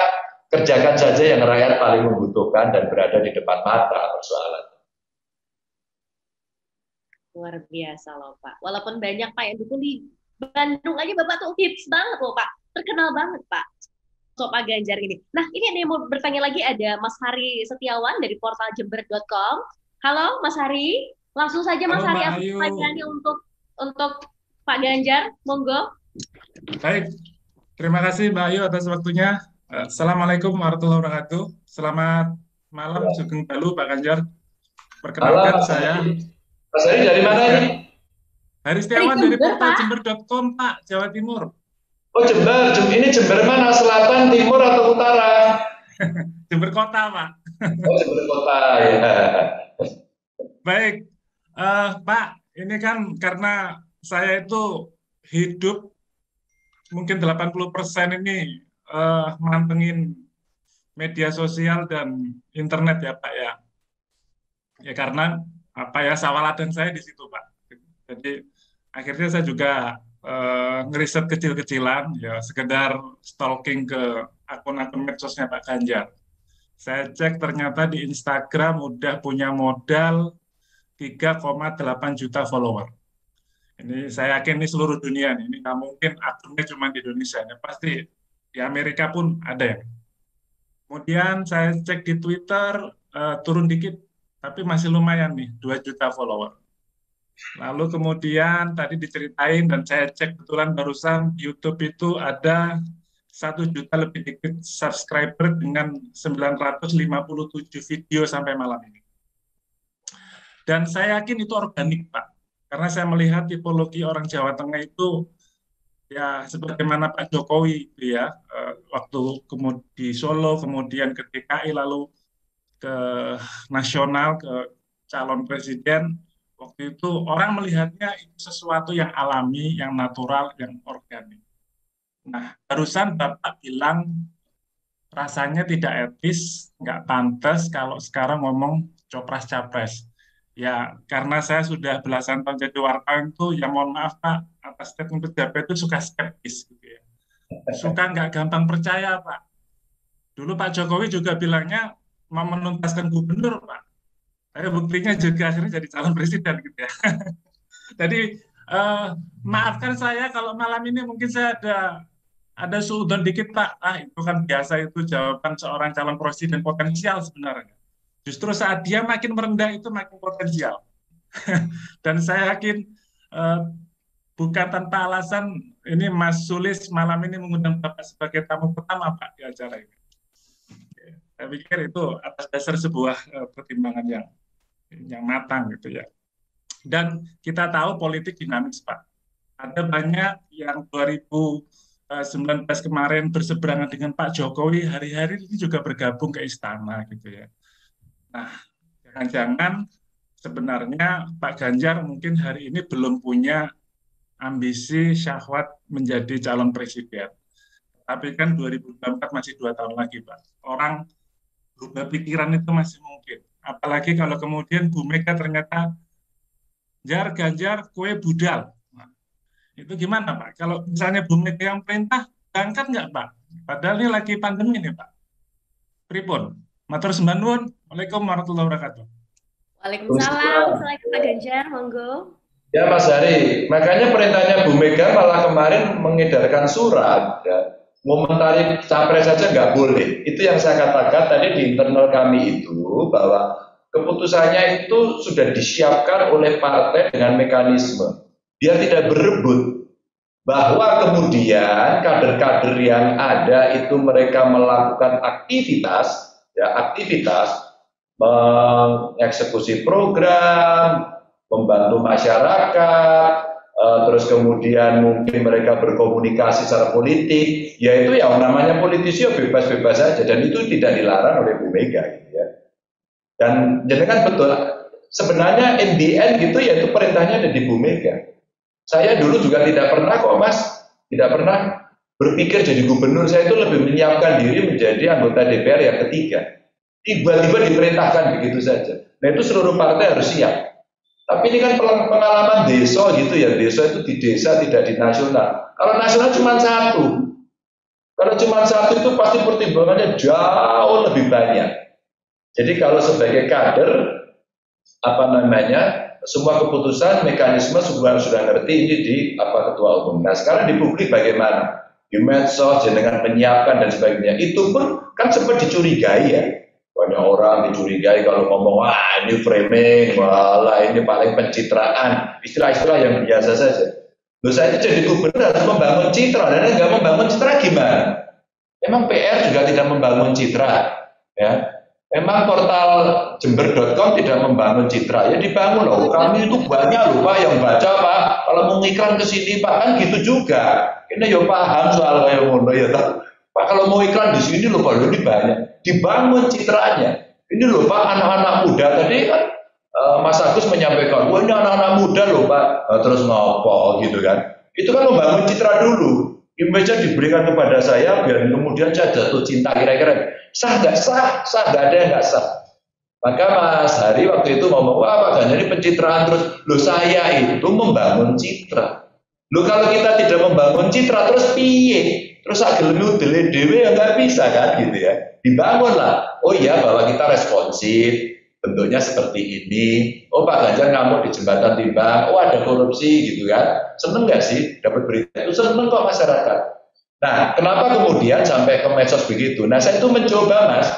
S3: kerjakan saja yang rakyat paling membutuhkan dan berada di depan mata persoalan.
S1: Luar biasa loh Pak. Walaupun banyak Pak yang dukung di Bandung aja Bapak tuh hits banget loh Pak. Terkenal banget Pak. So Pak Ganjar ini. Nah ini ada yang mau bertanya lagi, ada Mas Hari Setiawan dari portal jember.com. Halo Mas Hari. Langsung saja Mas Hari, apa pertanyaannya untuk Pak Ganjar? Monggo.
S8: Baik. Terima kasih Mbak Ayu atas waktunya. Assalamualaikum warahmatullahi wabarakatuh. Selamat malam, Sugeng Dalu Pak Ganjar. Perkenalkan saya
S3: Mas Hari dari mana ini?
S8: Hari Setiawan dari portal jember.com Pak, Jawa Timur.
S3: Oh Jember, ini Jember mana? Selatan, timur atau utara?
S8: Jember Kota Pak.
S3: Oh Jember Kota ya.
S8: Baik, Pak, ini kan karena saya itu hidup mungkin 80% ini mantengin media sosial dan internet ya Pak ya. Ya karena sawaladan saya di situ Pak. Jadi akhirnya saya juga ngeriset kecil-kecilan ya, sekedar stalking ke akun-akun medsosnya Pak Ganjar. Saya cek ternyata di Instagram udah punya modal 3,8 juta follower. Ini saya yakin ini seluruh dunia nih. Ini nggak mungkin akunnya cuma di Indonesia. Ini pasti di Amerika pun ada ya. Kemudian saya cek di Twitter turun dikit, tapi masih lumayan nih, 2 juta follower. Lalu kemudian tadi diceritain dan saya cek betulan barusan YouTube itu ada 1 juta lebih dikit subscriber dengan 957 video sampai malam ini. Dan saya yakin itu organik Pak, karena saya melihat tipologi orang Jawa Tengah itu ya sebagaimana Pak Jokowi ya, waktu di Solo, kemudian ke DKI, lalu ke nasional, ke calon presiden, waktu itu orang melihatnya itu sesuatu yang alami, yang natural, yang organik. Nah, barusan Bapak bilang rasanya tidak etis, nggak pantas kalau sekarang ngomong copras-capres. Ya, karena saya sudah belasan tahun jadi wartawan itu, ya mohon maaf Pak, atas statement pejabat itu suka skeptis. Gitu ya. Suka nggak gampang percaya Pak. Dulu Pak Jokowi juga bilangnya mau menuntaskan gubernur Pak. Tapi buktinya juga akhirnya jadi calon presiden gitu ya. Jadi maafkan saya kalau malam ini mungkin saya ada suudon dikit Pak. Itu kan biasa, itu jawaban seorang calon presiden potensial sebenarnya. Justru saat dia makin merendah itu makin potensial. Dan saya yakin bukan tanpa alasan ini Mas Sulis malam ini mengundang Bapak sebagai tamu pertama Pak di acara ini. Saya pikir itu atas dasar sebuah pertimbangan yang matang gitu ya. Dan kita tahu politik dinamis Pak. Ada banyak yang 2019 kemarin berseberangan dengan Pak Jokowi, hari-hari ini juga bergabung ke istana gitu ya. Nah, jangan-jangan sebenarnya Pak Ganjar mungkin hari ini belum punya ambisi syahwat menjadi calon presiden. Tapi kan 2024 masih 2 tahun lagi Pak. Orang berubah pikiran itu masih mungkin. Apalagi kalau kemudian Bu Mega ternyata Ganjar kue budal. Nah, itu gimana Pak? Kalau misalnya Bu Mega yang perintah, berangkat nggak Pak? Padahal ini lagi pandemi nih Pak. Pripun? Matur sembah nuwun. Waalaikumsalam warahmatullahi wabarakatuh.
S1: Waalaikumsalam. Assalamualaikum Pak Ganjar, monggo.
S3: Ya Mas Hari, makanya perintahnya Bu Mega malah kemarin mengedarkan surat, ya, ngomentari capres saja nggak boleh. Itu yang saya katakan tadi di internal kami itu, bahwa keputusannya itu sudah disiapkan oleh partai dengan mekanisme. Dia tidak berebut, bahwa kemudian kader-kader yang ada itu mereka melakukan aktivitas, mengeksekusi program, membantu masyarakat, terus kemudian mungkin mereka berkomunikasi secara politik, yaitu yang namanya politisi ya bebas-bebas saja, dan itu tidak dilarang oleh Bu Mega gitu ya. Dan jadi kan betul, sebenarnya in the end gitu, yaitu perintahnya ada di Bu Mega. Saya dulu juga tidak pernah kok Mas, tidak pernah berpikir jadi gubernur. Saya itu lebih menyiapkan diri menjadi anggota DPR yang ketiga. Tiba-tiba diperintahkan begitu saja. Nah itu seluruh partai harus siap. Tapi ini kan pengalaman desa gitu ya, desa itu di desa tidak di nasional. Kalau nasional cuma satu. Kalau cuma satu itu pasti pertimbangannya jauh lebih banyak. Jadi kalau sebagai kader, semua keputusan, mekanisme sudah ngerti ini di ketua umum. Nah sekarang di publik bagaimana? Di medsos, dengan menyiapkan dan sebagainya. Itu pun kan sempat dicurigai ya. Banyak orang dicurigai kalau ngomong, wah ini framing, wah ini paling pencitraan, istilah-istilah yang biasa saja. Loh saya itu jadi gubernur harus membangun citra, dan nggak membangun citra gimana? Emang PR juga tidak membangun citra, ya? Emang portal jember.com tidak membangun citra, ya dibangun loh. Kami itu banyak loh Pak yang baca Pak, kalau mau ngiklan ke sini Pak kan gitu juga. Ini ya paham soal kayak ngono ya Pak, kalau mau iklan di sini loh Pak, ini banyak. Dibangun citranya. Ini loh Pak, anak-anak muda tadi kan Mas Agus menyampaikan, wah ini anak-anak muda loh Pak, terus ngopo gitu kan. Itu kan membangun citra dulu. Image-nya diberikan kepada saya biar kemudian saya jatuh cinta, kira-kira sah nggak sah, nggak ada yang nggak sah. Maka Mas Hari waktu itu ngomong, wah Pak Ganjar ini pencitraan terus. Loh saya itu membangun citra. Loh kalau kita tidak membangun citra terus piye? Terus agelmu dewe ya nggak bisa kan gitu ya. Dibangunlah. Oh iya bahwa kita responsif, bentuknya seperti ini. Oh Pak Ganjar ngamuk di jembatan timbang. Oh ada korupsi gitu kan. Seneng nggak sih dapat berita itu? Seneng kok masyarakat. Nah kenapa kemudian sampai ke medsos begitu? Nah saya itu mencoba Mas.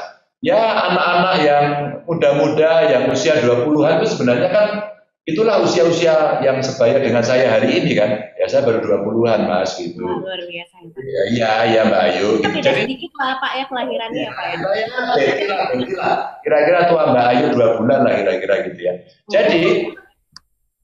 S3: Ya anak-anak yang muda-muda yang usia 20-an itu sebenarnya kan itulah usia-usia yang sebaya dengan saya hari ini kan. Ya saya baru 20-an Mas gitu.
S1: Oh, luar biasa.
S3: Ya Mbak Ayu.
S1: Gitu. Jadi sedikit lah Pak ya kelahirannya ya Pak ya.
S3: Beda. Kira-kira tua Mbak Ayu 2 bulan lah kira-kira gitu ya. Jadi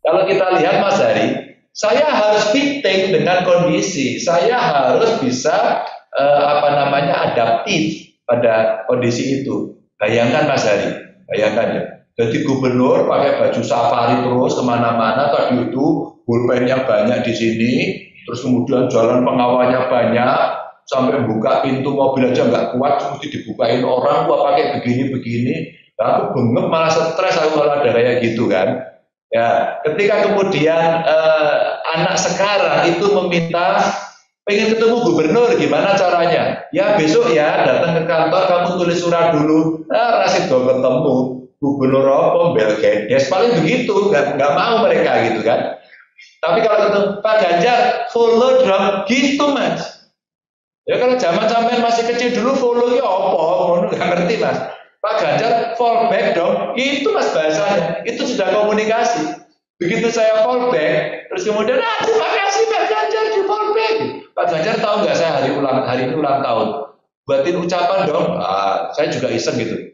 S3: kalau kita lihat Mas Hari, saya harus fitting dengan kondisi. Saya harus bisa adaptif pada kondisi itu. Bayangkan Mas Hari, bayangkan ya. Jadi gubernur pakai baju safari terus kemana-mana, tadi itu pulpennya banyak di sini, terus kemudian jalan pengawalnya banyak, sampai buka pintu mobil aja nggak kuat, mesti dibukain orang, gua pakai begini-begini. Nah, aku bengep malah stres aku kalau ada kayak gitu kan. Ya, ketika kemudian anak sekarang itu meminta pengen ketemu gubernur, gimana caranya? Ya besok ya datang ke kantor, kamu tulis surat dulu. Nah, rasid dong ketemu gubernur apa, Belgedes, paling begitu, nggak mau mereka gitu kan. Tapi kalau ketemu Pak Ganjar, follow dong, gitu Mas. Ya kalau zaman sampean masih kecil dulu follow ya apa, nggak ngerti Mas. Pak Ganjar fallback dong, itu Mas bahasanya, itu sudah komunikasi. Begitu saya fallback, terus kemudian terima kasih Pak Ganjar di fallback. Pak Ganjar tahu nggak saya hari ini ulang tahun, buatin ucapan dong. Saya juga iseng gitu.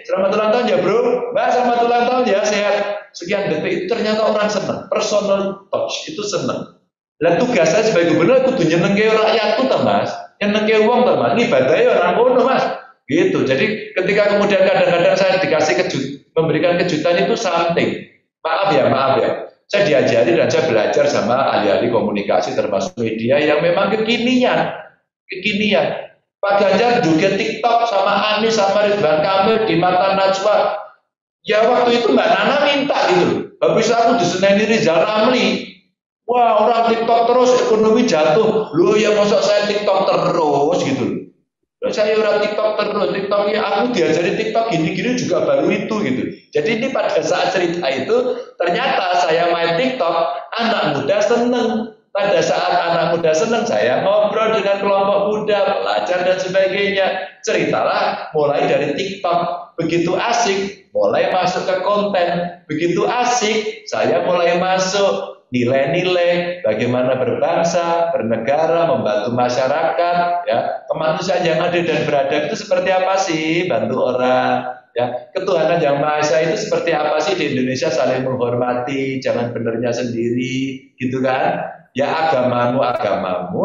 S3: Selamat ulang tahun ya bro, Mbak selamat ulang tahun ya, sehat. Sekian detik itu ternyata orang senang, personal touch itu senang. Dan tugas saya sebagai gubernur kudu nyenengke rakyatku ta Mas, nyenengke wong ta Mas. Ini badai orang kono Mas. Gitu. Jadi ketika kemudian kadang-kadang saya dikasih memberikan kejutan itu something. Maaf ya. Saya diajari dan saya belajar sama ahli-ahli komunikasi termasuk media yang memang kekinian. Pak Ganjar juga TikTok sama Anies sama Ridwan Kamil di mata Najwa. Ya waktu itu Mbak Nana minta gitu. Habis aku diseneni Rizal Ramli. Wah orang TikTok terus ekonomi jatuh. Loh ya masa saya TikTok terus gitu. Saya orang TikTok terus, TikToknya aku diajari TikTok gini-gini juga baru itu gitu. Jadi ini pada saat cerita itu ternyata saya main TikTok, anak muda seneng. Pada saat anak muda seneng, saya ngobrol dengan kelompok muda, belajar dan sebagainya. Ceritalah mulai dari TikTok, begitu asik, mulai masuk ke konten, begitu asik, saya mulai masuk nilai-nilai bagaimana berbangsa, bernegara, membantu masyarakat, ya kemanusiaan yang adil dan beradab itu seperti apa sih, bantu orang, ya ketuhanan yang maha esa itu seperti apa sih di Indonesia, saling menghormati, jangan benernya sendiri, gitu kan? Ya agamamu, agamaku,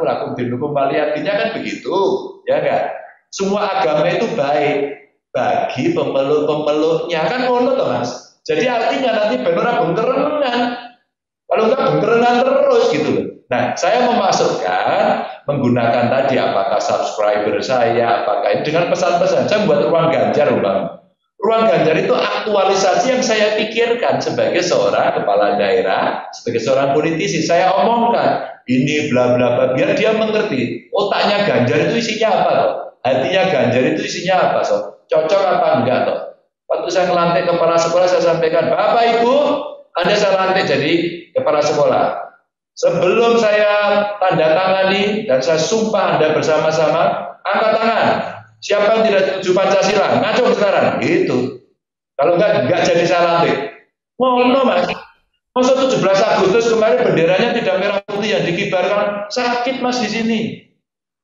S3: lakum dinukum waliyadinnya kan begitu, ya kan? Semua agama itu baik bagi pemeluk-pemeluknya kan ngono toh Mas. Jadi artinya nanti benar bengkerengan. Kalau enggak bengkerengan terus gitu loh. Nah, saya memasukkan menggunakan tadi apakah subscriber saya, apakah dengan pesan-pesan. Saya buat ruang Ganjar, Bang. Ruang Ganjar itu aktualisasi yang saya pikirkan sebagai seorang kepala daerah, sebagai seorang politisi. Saya omongkan ini bla bla bla biar dia mengerti. Otaknya Ganjar itu isinya apa toh? Hatinya Ganjar itu isinya apa toh? Cocok apa enggak toh? Waktu saya melantik kepala sekolah, saya sampaikan, Bapak Ibu, Anda saya lantik jadi kepala sekolah. Sebelum saya tanda tangani dan saya sumpah Anda bersama-sama, angkat tangan. Siapa yang tidak setuju Pancasila? Ngacung sekarang. Gitu. Kalau enggak jadi saya lantik. Ngono Mas. Masa 17 Agustus kemarin benderanya tidak merah putih yang dikibarkan. Sakit Mas di sini.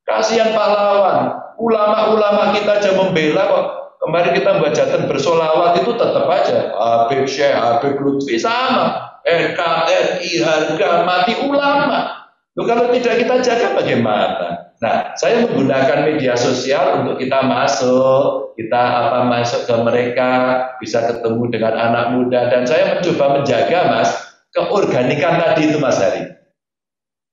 S3: Kasihan pahlawan. Ulama-ulama kita aja membela kok. Kemarin kita buat jatan bersolawat itu tetap aja Habib Syekh, Habib Lutfi sama NKRI harga mati ulama. Loh, kalau tidak kita jaga bagaimana? Nah, saya menggunakan media sosial untuk kita masuk ke mereka, bisa ketemu dengan anak muda dan saya mencoba menjaga Mas keorganikan tadi itu Mas Hari.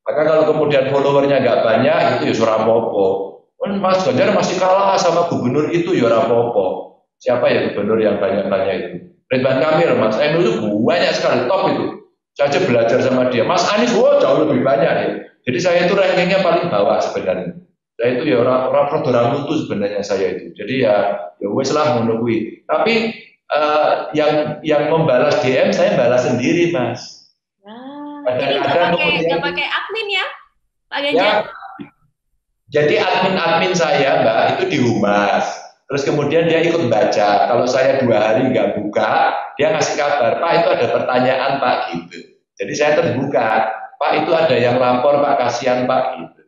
S3: Maka kalau kemudian followernya nggak banyak itu ya surapopo. Mas Ganjar masih kalah sama gubernur itu ya rapopo. Siapa ya gubernur yang banyak-banyak itu? Ridwan Kamil, Mas Enu itu banyak sekali, top itu. Saya aja belajar sama dia. Mas Anies, jauh lebih banyak ya. Jadi saya itu rankingnya paling bawah sebenarnya. Saya itu ya orang program itu sebenarnya saya itu. Jadi ya wes lah menunggu. Tapi yang membalas DM saya balas sendiri, Mas.
S1: Kadang-kadang nggak pakai admin ya, Pak Ganjar? Ya,
S3: jadi admin saya Mbak itu di humas, terus kemudian dia ikut baca. Kalau saya 2 hari nggak buka, dia ngasih kabar, Pak itu ada pertanyaan Pak gitu. Jadi saya terbuka, Pak itu ada yang lapor Pak, kasihan Pak gitu.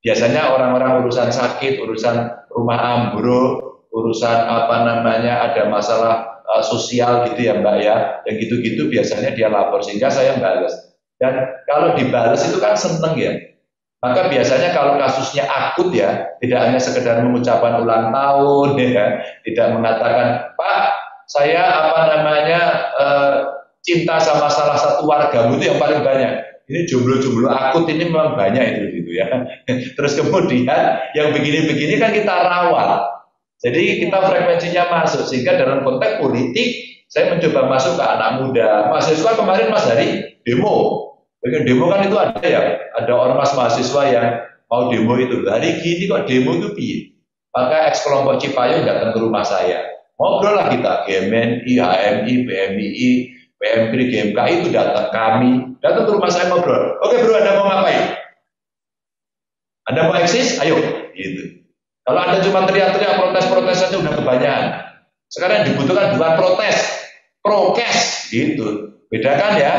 S3: Biasanya orang-orang urusan sakit, urusan rumah ambruk, urusan ada masalah sosial gitu ya Mbak ya, yang gitu-gitu biasanya dia lapor sehingga saya balas. Dan kalau dibalas itu kan seneng ya. Maka biasanya kalau kasusnya akut ya, tidak hanya sekedar mengucapkan ulang tahun ya, tidak mengatakan Pak, saya cinta sama salah satu wargamu itu yang paling banyak. Ini jomblo-jomblo akut ini memang banyak itu gitu ya. Terus kemudian yang begini-begini kan kita rawat. Jadi kita frekuensinya masuk, sehingga dalam konteks politik saya mencoba masuk ke anak muda. Mahasiswa kemarin Mas Hari demo. Dengan demo kan itu ada ya, ada ormas mahasiswa yang mau demo itu. Hari gini kok demo itu piye? Maka eks kelompok Cipayung datang ke rumah saya. Ngobrol lah kita, GMNI, HMI, PMII, PMP, GMKI itu datang ke rumah saya ngobrol. Oke bro, Anda mau ngapain? Anda mau eksis? Ayo, gitu. Kalau Anda cuma teriak-teriak protes-protes saja udah kebanyakan. Sekarang yang dibutuhkan bukan protes, prokes, gitu. Bedakan ya.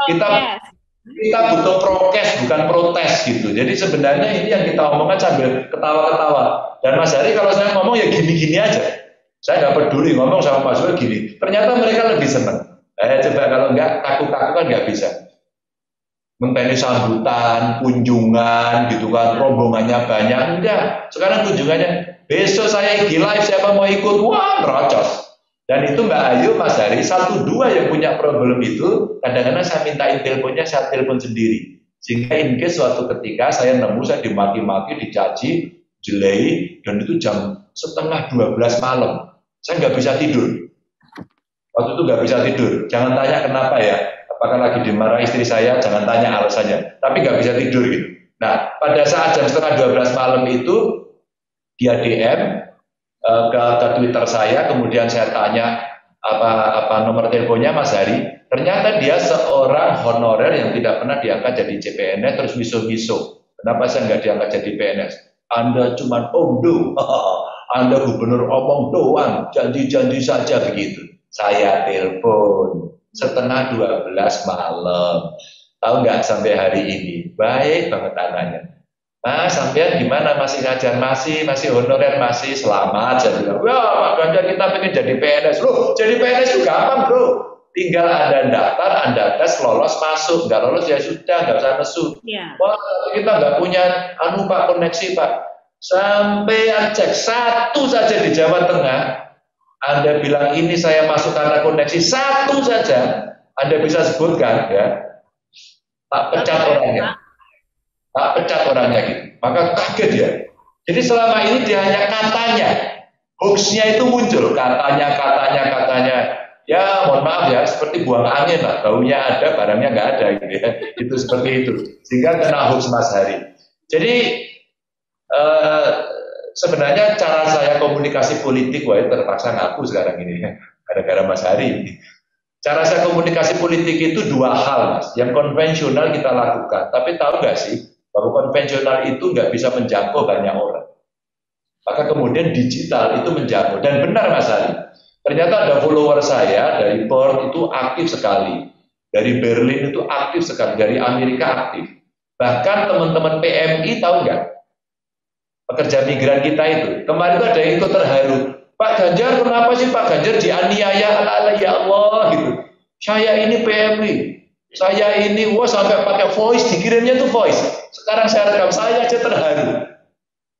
S3: Kita butuh prokes, bukan protes, gitu. Jadi sebenarnya ini yang kita omongkan sambil ketawa-ketawa. Dan Mas Hari kalau saya ngomong ya gini-gini aja. Saya nggak peduli ngomong sama Mas Hari gini. Ternyata mereka lebih senang. Coba kalau enggak, kaku-kaku kan nggak bisa. Menteni sambutan, kunjungan, gitu kan, rombongannya banyak. Enggak, sekarang kunjungannya, besok saya IG live, siapa mau ikut? Wah, merocos. Dan itu Mbak Ayu, Mas Hari, 1-2 yang punya problem itu, kadang-kadang saya mintain teleponnya, saya telepon sendiri. Sehingga in case suatu ketika saya nemu, saya dimaki-maki, dicaci, jelei, dan itu jam 11:30 malam. Saya nggak bisa tidur. Waktu itu nggak bisa tidur. Jangan tanya kenapa ya. Apakah lagi dimarahi istri saya? Jangan tanya alasannya. Tapi nggak bisa tidur gitu. Nah, pada saat jam 11:30 malam itu dia DM ke Twitter saya. Kemudian saya tanya apa nomor teleponnya Mas Hari. Ternyata dia seorang honorer yang tidak pernah diangkat jadi CPNS terus miso-miso. Kenapa saya nggak diangkat jadi PNS? Anda cuma omdo. Anda gubernur omong doang, janji-janji saja begitu. Saya telepon 11:30 malam. Tahu nggak sampai hari ini? Baik banget anaknya. Mas, sampean gimana? Masih ngajar? Masih honorer? Masih selamat. Saya bilang, wah Pak Ganjar kita pengen jadi PNS. Loh, jadi PNS itu gampang bro. Tinggal Anda daftar, Anda tes, lolos masuk. Nggak lolos ya sudah, nggak usah nesu. Yeah. Wah, kita nggak punya Pak koneksi Pak. Sampai cek satu saja di Jawa Tengah. Anda bilang ini saya masuk karena koneksi, satu saja Anda bisa sebutkan ya, tak pecat orangnya, gitu. Maka kaget ya. Jadi selama ini dia hanya katanya, hoaxnya itu muncul, katanya. Ya mohon maaf ya, seperti buang angin lah, baunya ada, barangnya nggak ada gitu ya. Itu seperti itu, sehingga kena hoax Mas Hari. Jadi sebenarnya cara saya komunikasi politik, wah terpaksa ngaku sekarang ini ya, gara-gara Mas Hari. Cara saya komunikasi politik itu dua hal, Mas. Yang konvensional kita lakukan, tapi tahu nggak sih bahwa konvensional itu nggak bisa menjangkau banyak orang. Maka kemudian digital itu menjangkau. Dan benar Mas Hari, ternyata ada follower saya dari Perth itu aktif sekali, dari Berlin itu aktif sekali, dari Amerika aktif. Bahkan teman-teman PMI tahu nggak? Pekerja migran kita itu kemarin itu ada yang ikut terharu, Pak Ganjar kenapa sih Pak Ganjar dianiaya ya Allah gitu. Saya ini PMI, saya ini sampai pakai voice, dikirimnya tuh voice. Sekarang saya rekam, saya aja terharu.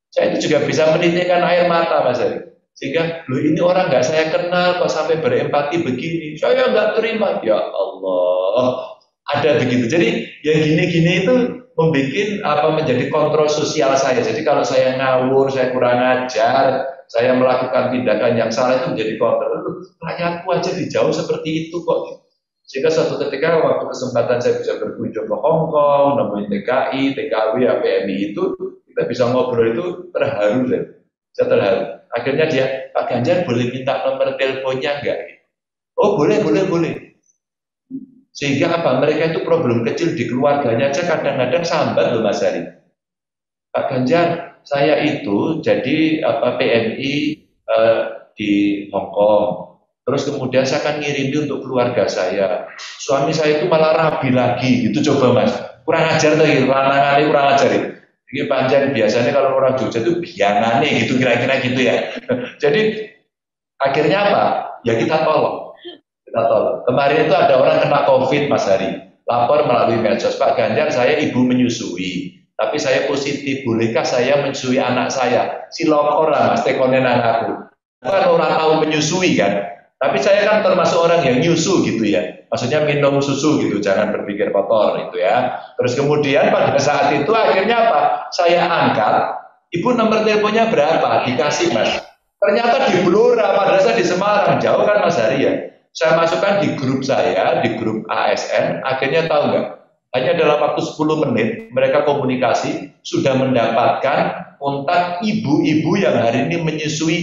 S3: Saya itu juga bisa menitikkan air mata Mas Ari. Sehingga loh ini orang nggak saya kenal kok sampai berempati begini. Saya nggak terima, ya Allah. Ada begitu. Jadi yang gini-gini itu menjadi kontrol sosial saya. Jadi kalau saya ngawur, saya kurang ajar, saya melakukan tindakan yang salah itu menjadi kontrol. Rakyatku aja dijauh seperti itu kok. Sehingga suatu ketika waktu kesempatan saya bisa berkunjung ke Hong Kong, nemuin TKI, TKW, PMI itu, kita bisa ngobrol itu terharu saya terharu. Akhirnya dia, Pak Ganjar boleh minta nomor teleponnya enggak? Oh boleh. Sehingga apa? Mereka itu problem kecil di keluarganya aja kadang-kadang sambat loh Mas Ari. Pak Ganjar, saya itu jadi PMI di Hong Kong. Terus kemudian saya akan ngirimin untuk keluarga saya. Suami saya itu malah rabi lagi, gitu coba Mas. Kurang ajar tuh, lanangannya kurang ajar. Ini panjang biasanya kalau orang Jogja itu biangane gitu, kira-kira gitu ya. Jadi akhirnya apa? Ya kita tolong. Kemarin itu ada orang kena COVID Mas Hari, lapor melalui medsos, Pak Ganjar saya ibu menyusui, tapi saya positif, bolehkah saya menyusui anak saya? Si lokor lah Mas, tekonen anakku. Kan orang tahu menyusui kan, Tapi saya kan termasuk orang yang nyusu gitu ya. Maksudnya minum susu gitu, jangan berpikir kotor gitu ya. Terus kemudian pada saat itu akhirnya apa? Saya angkat, ibu nomor teleponnya berapa? Dikasih mas. Ternyata di Blora, padahal saya di Semarang, jauh kan Mas Hari ya. Saya masukkan di grup saya, di grup ASN, akhirnya tahu nggak? Hanya dalam waktu 10 menit, mereka komunikasi, sudah mendapatkan kontak ibu-ibu yang hari ini menyusui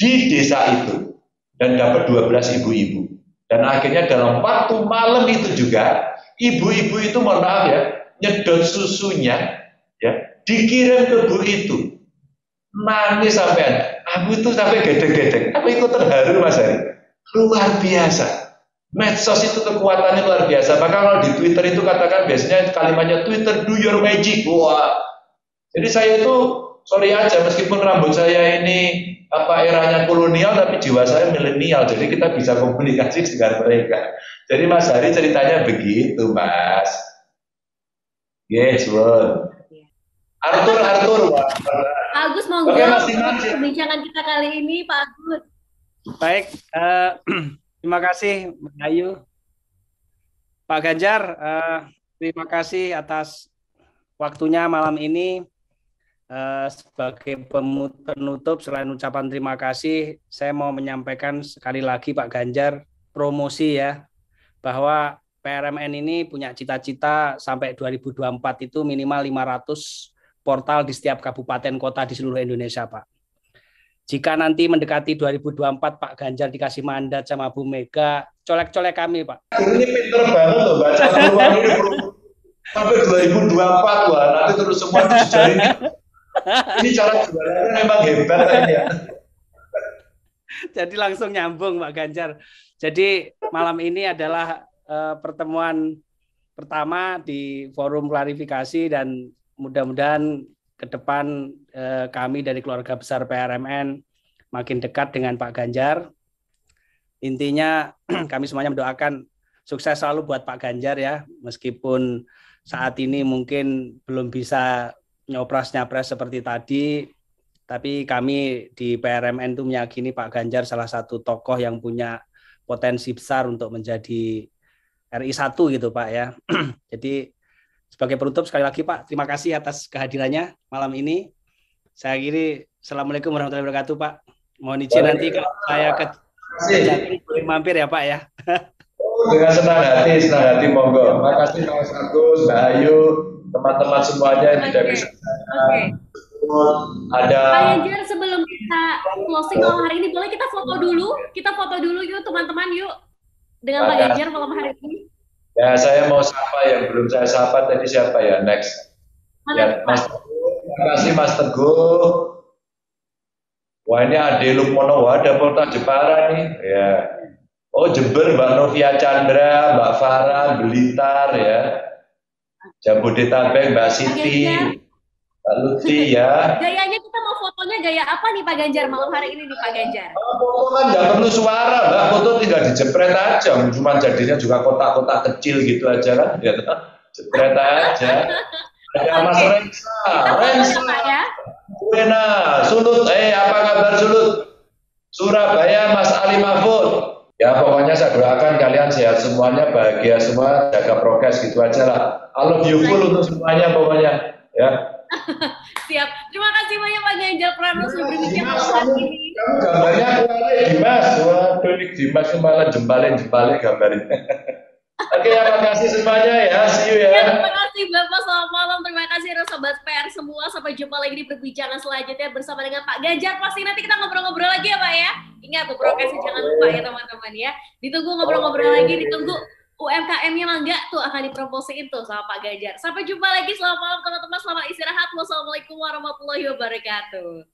S3: di desa itu. Dan dapat 12 ibu-ibu. Dan akhirnya dalam waktu malam itu juga, ibu-ibu itu mohon maaf ya, nyedot susunya, ya, dikirim ke bu itu. Nangis sampean, aku itu sampai gedek-gedek. Aku ikut terharu Mas Hari. Luar biasa. Medsos itu kekuatannya luar biasa. Maka kalau di Twitter itu katakan biasanya kalimatnya Twitter do your magic. Wah. Jadi saya itu sorry aja meskipun rambut saya ini eranya kolonial tapi jiwa saya milenial. Jadi kita bisa komunikasi dengan mereka. Jadi Mas Hari ceritanya begitu Mas. Yes, Won. Arthur.
S1: Agus monggo perbincangan kita kali ini Pak Agus.
S2: Baik, terima kasih Mbak Ayu. Pak Ganjar, terima kasih atas waktunya malam ini. Sebagai penutup, selain ucapan terima kasih, saya mau menyampaikan sekali lagi Pak Ganjar promosi ya, bahwa PRMN ini punya cita-cita sampai 2024 itu minimal 500 portal di setiap kabupaten kota di seluruh Indonesia, Pak. Jika nanti mendekati 2024, Pak Ganjar dikasih mandat sama Bu Mega, colek-colek kami, Pak.
S3: Ini pinter banget loh, baca peluang ini sampai 2024, wah, nanti terus semua dijari. Ini cara jualannya memang hebat kayaknya.
S2: Jadi langsung nyambung, Pak Ganjar. Jadi malam ini adalah pertemuan pertama di forum klarifikasi dan mudah-mudahan ke depan kami dari keluarga besar PRMN makin dekat dengan Pak Ganjar. Intinya kami semuanya mendoakan sukses selalu buat Pak Ganjar ya, meskipun saat ini mungkin belum bisa nyopras-nyapres seperti tadi, tapi kami di PRMN itu meyakini Pak Ganjar salah satu tokoh yang punya potensi besar untuk menjadi RI 1 gitu Pak ya. Jadi sebagai penutup sekali lagi Pak, terima kasih atas kehadirannya malam ini. Saya akhiri, Assalamualaikum warahmatullahi wabarakatuh Pak. Mohon izin nanti kalau saya ke Jatim boleh mampir ya Pak ya.
S3: Dengan senang hati monggo. Terima kasih Mas Agus, Mbak Ayu, teman-teman semuanya yang tidak bisa. Ada
S1: Pak Ganjar, sebelum kita closing malam hari ini, boleh kita foto dulu? Kita foto dulu yuk teman-teman yuk dengan Pak Ganjar malam hari ini.
S3: Ya, saya mau sapa yang belum saya sapa tadi siapa ya? Next. Ya, Mas Teguh. Terima kasih Mas Teguh. Wah, ini Ade Lukmono, ada Polta Jepara nih. Ya. Oh, Jember, Mbak Novia Chandra, Mbak Farah, Blitar ya. Jabodetabek, Mbak Siti, Mbak Lutfi ya.
S1: Gayanya kita mau fotonya gaya apa nih Pak Ganjar malam hari ini nih Pak Ganjar?
S3: Foto kan nggak perlu suara, Mbak. Foto tinggal dijepret aja. Cuma jadinya juga kotak-kotak kecil gitu aja kan. Ya, jepret aja. Ada Mas Rensa, Buena, Sulut, apa kabar Sulut? Surabaya, Mas Ali Mahfud. Ya pokoknya saya doakan kalian sehat semuanya, bahagia semua, jaga prokes gitu aja lah. I love you full untuk semuanya pokoknya. Ya.
S1: Siap. Terima kasih banyak Pak Ganjar Pranowo sudah berbincang malam hari ini.
S3: Kamu gambarnya kuali Dimas. Waduh, ini Dimas malah jempalin gambarin. Oke, terima kasih semuanya ya. See you ya.
S1: Terima kasih Bapak, selamat malam. Terima kasih sobat PR semua. Sampai jumpa lagi di perbincangan selanjutnya bersama dengan Pak Ganjar. Pasti nanti kita ngobrol-ngobrol lagi ya Pak ya. Ingat tuh prokesnya jangan lupa ya teman-teman ya. Ditunggu ngobrol-ngobrol lagi, ditunggu UMKM-nya mangga tuh akan dipromosiin tuh sama Pak Ganjar. Sampai jumpa lagi, selamat malam teman-teman, selamat istirahat. Wassalamualaikum warahmatullahi wabarakatuh.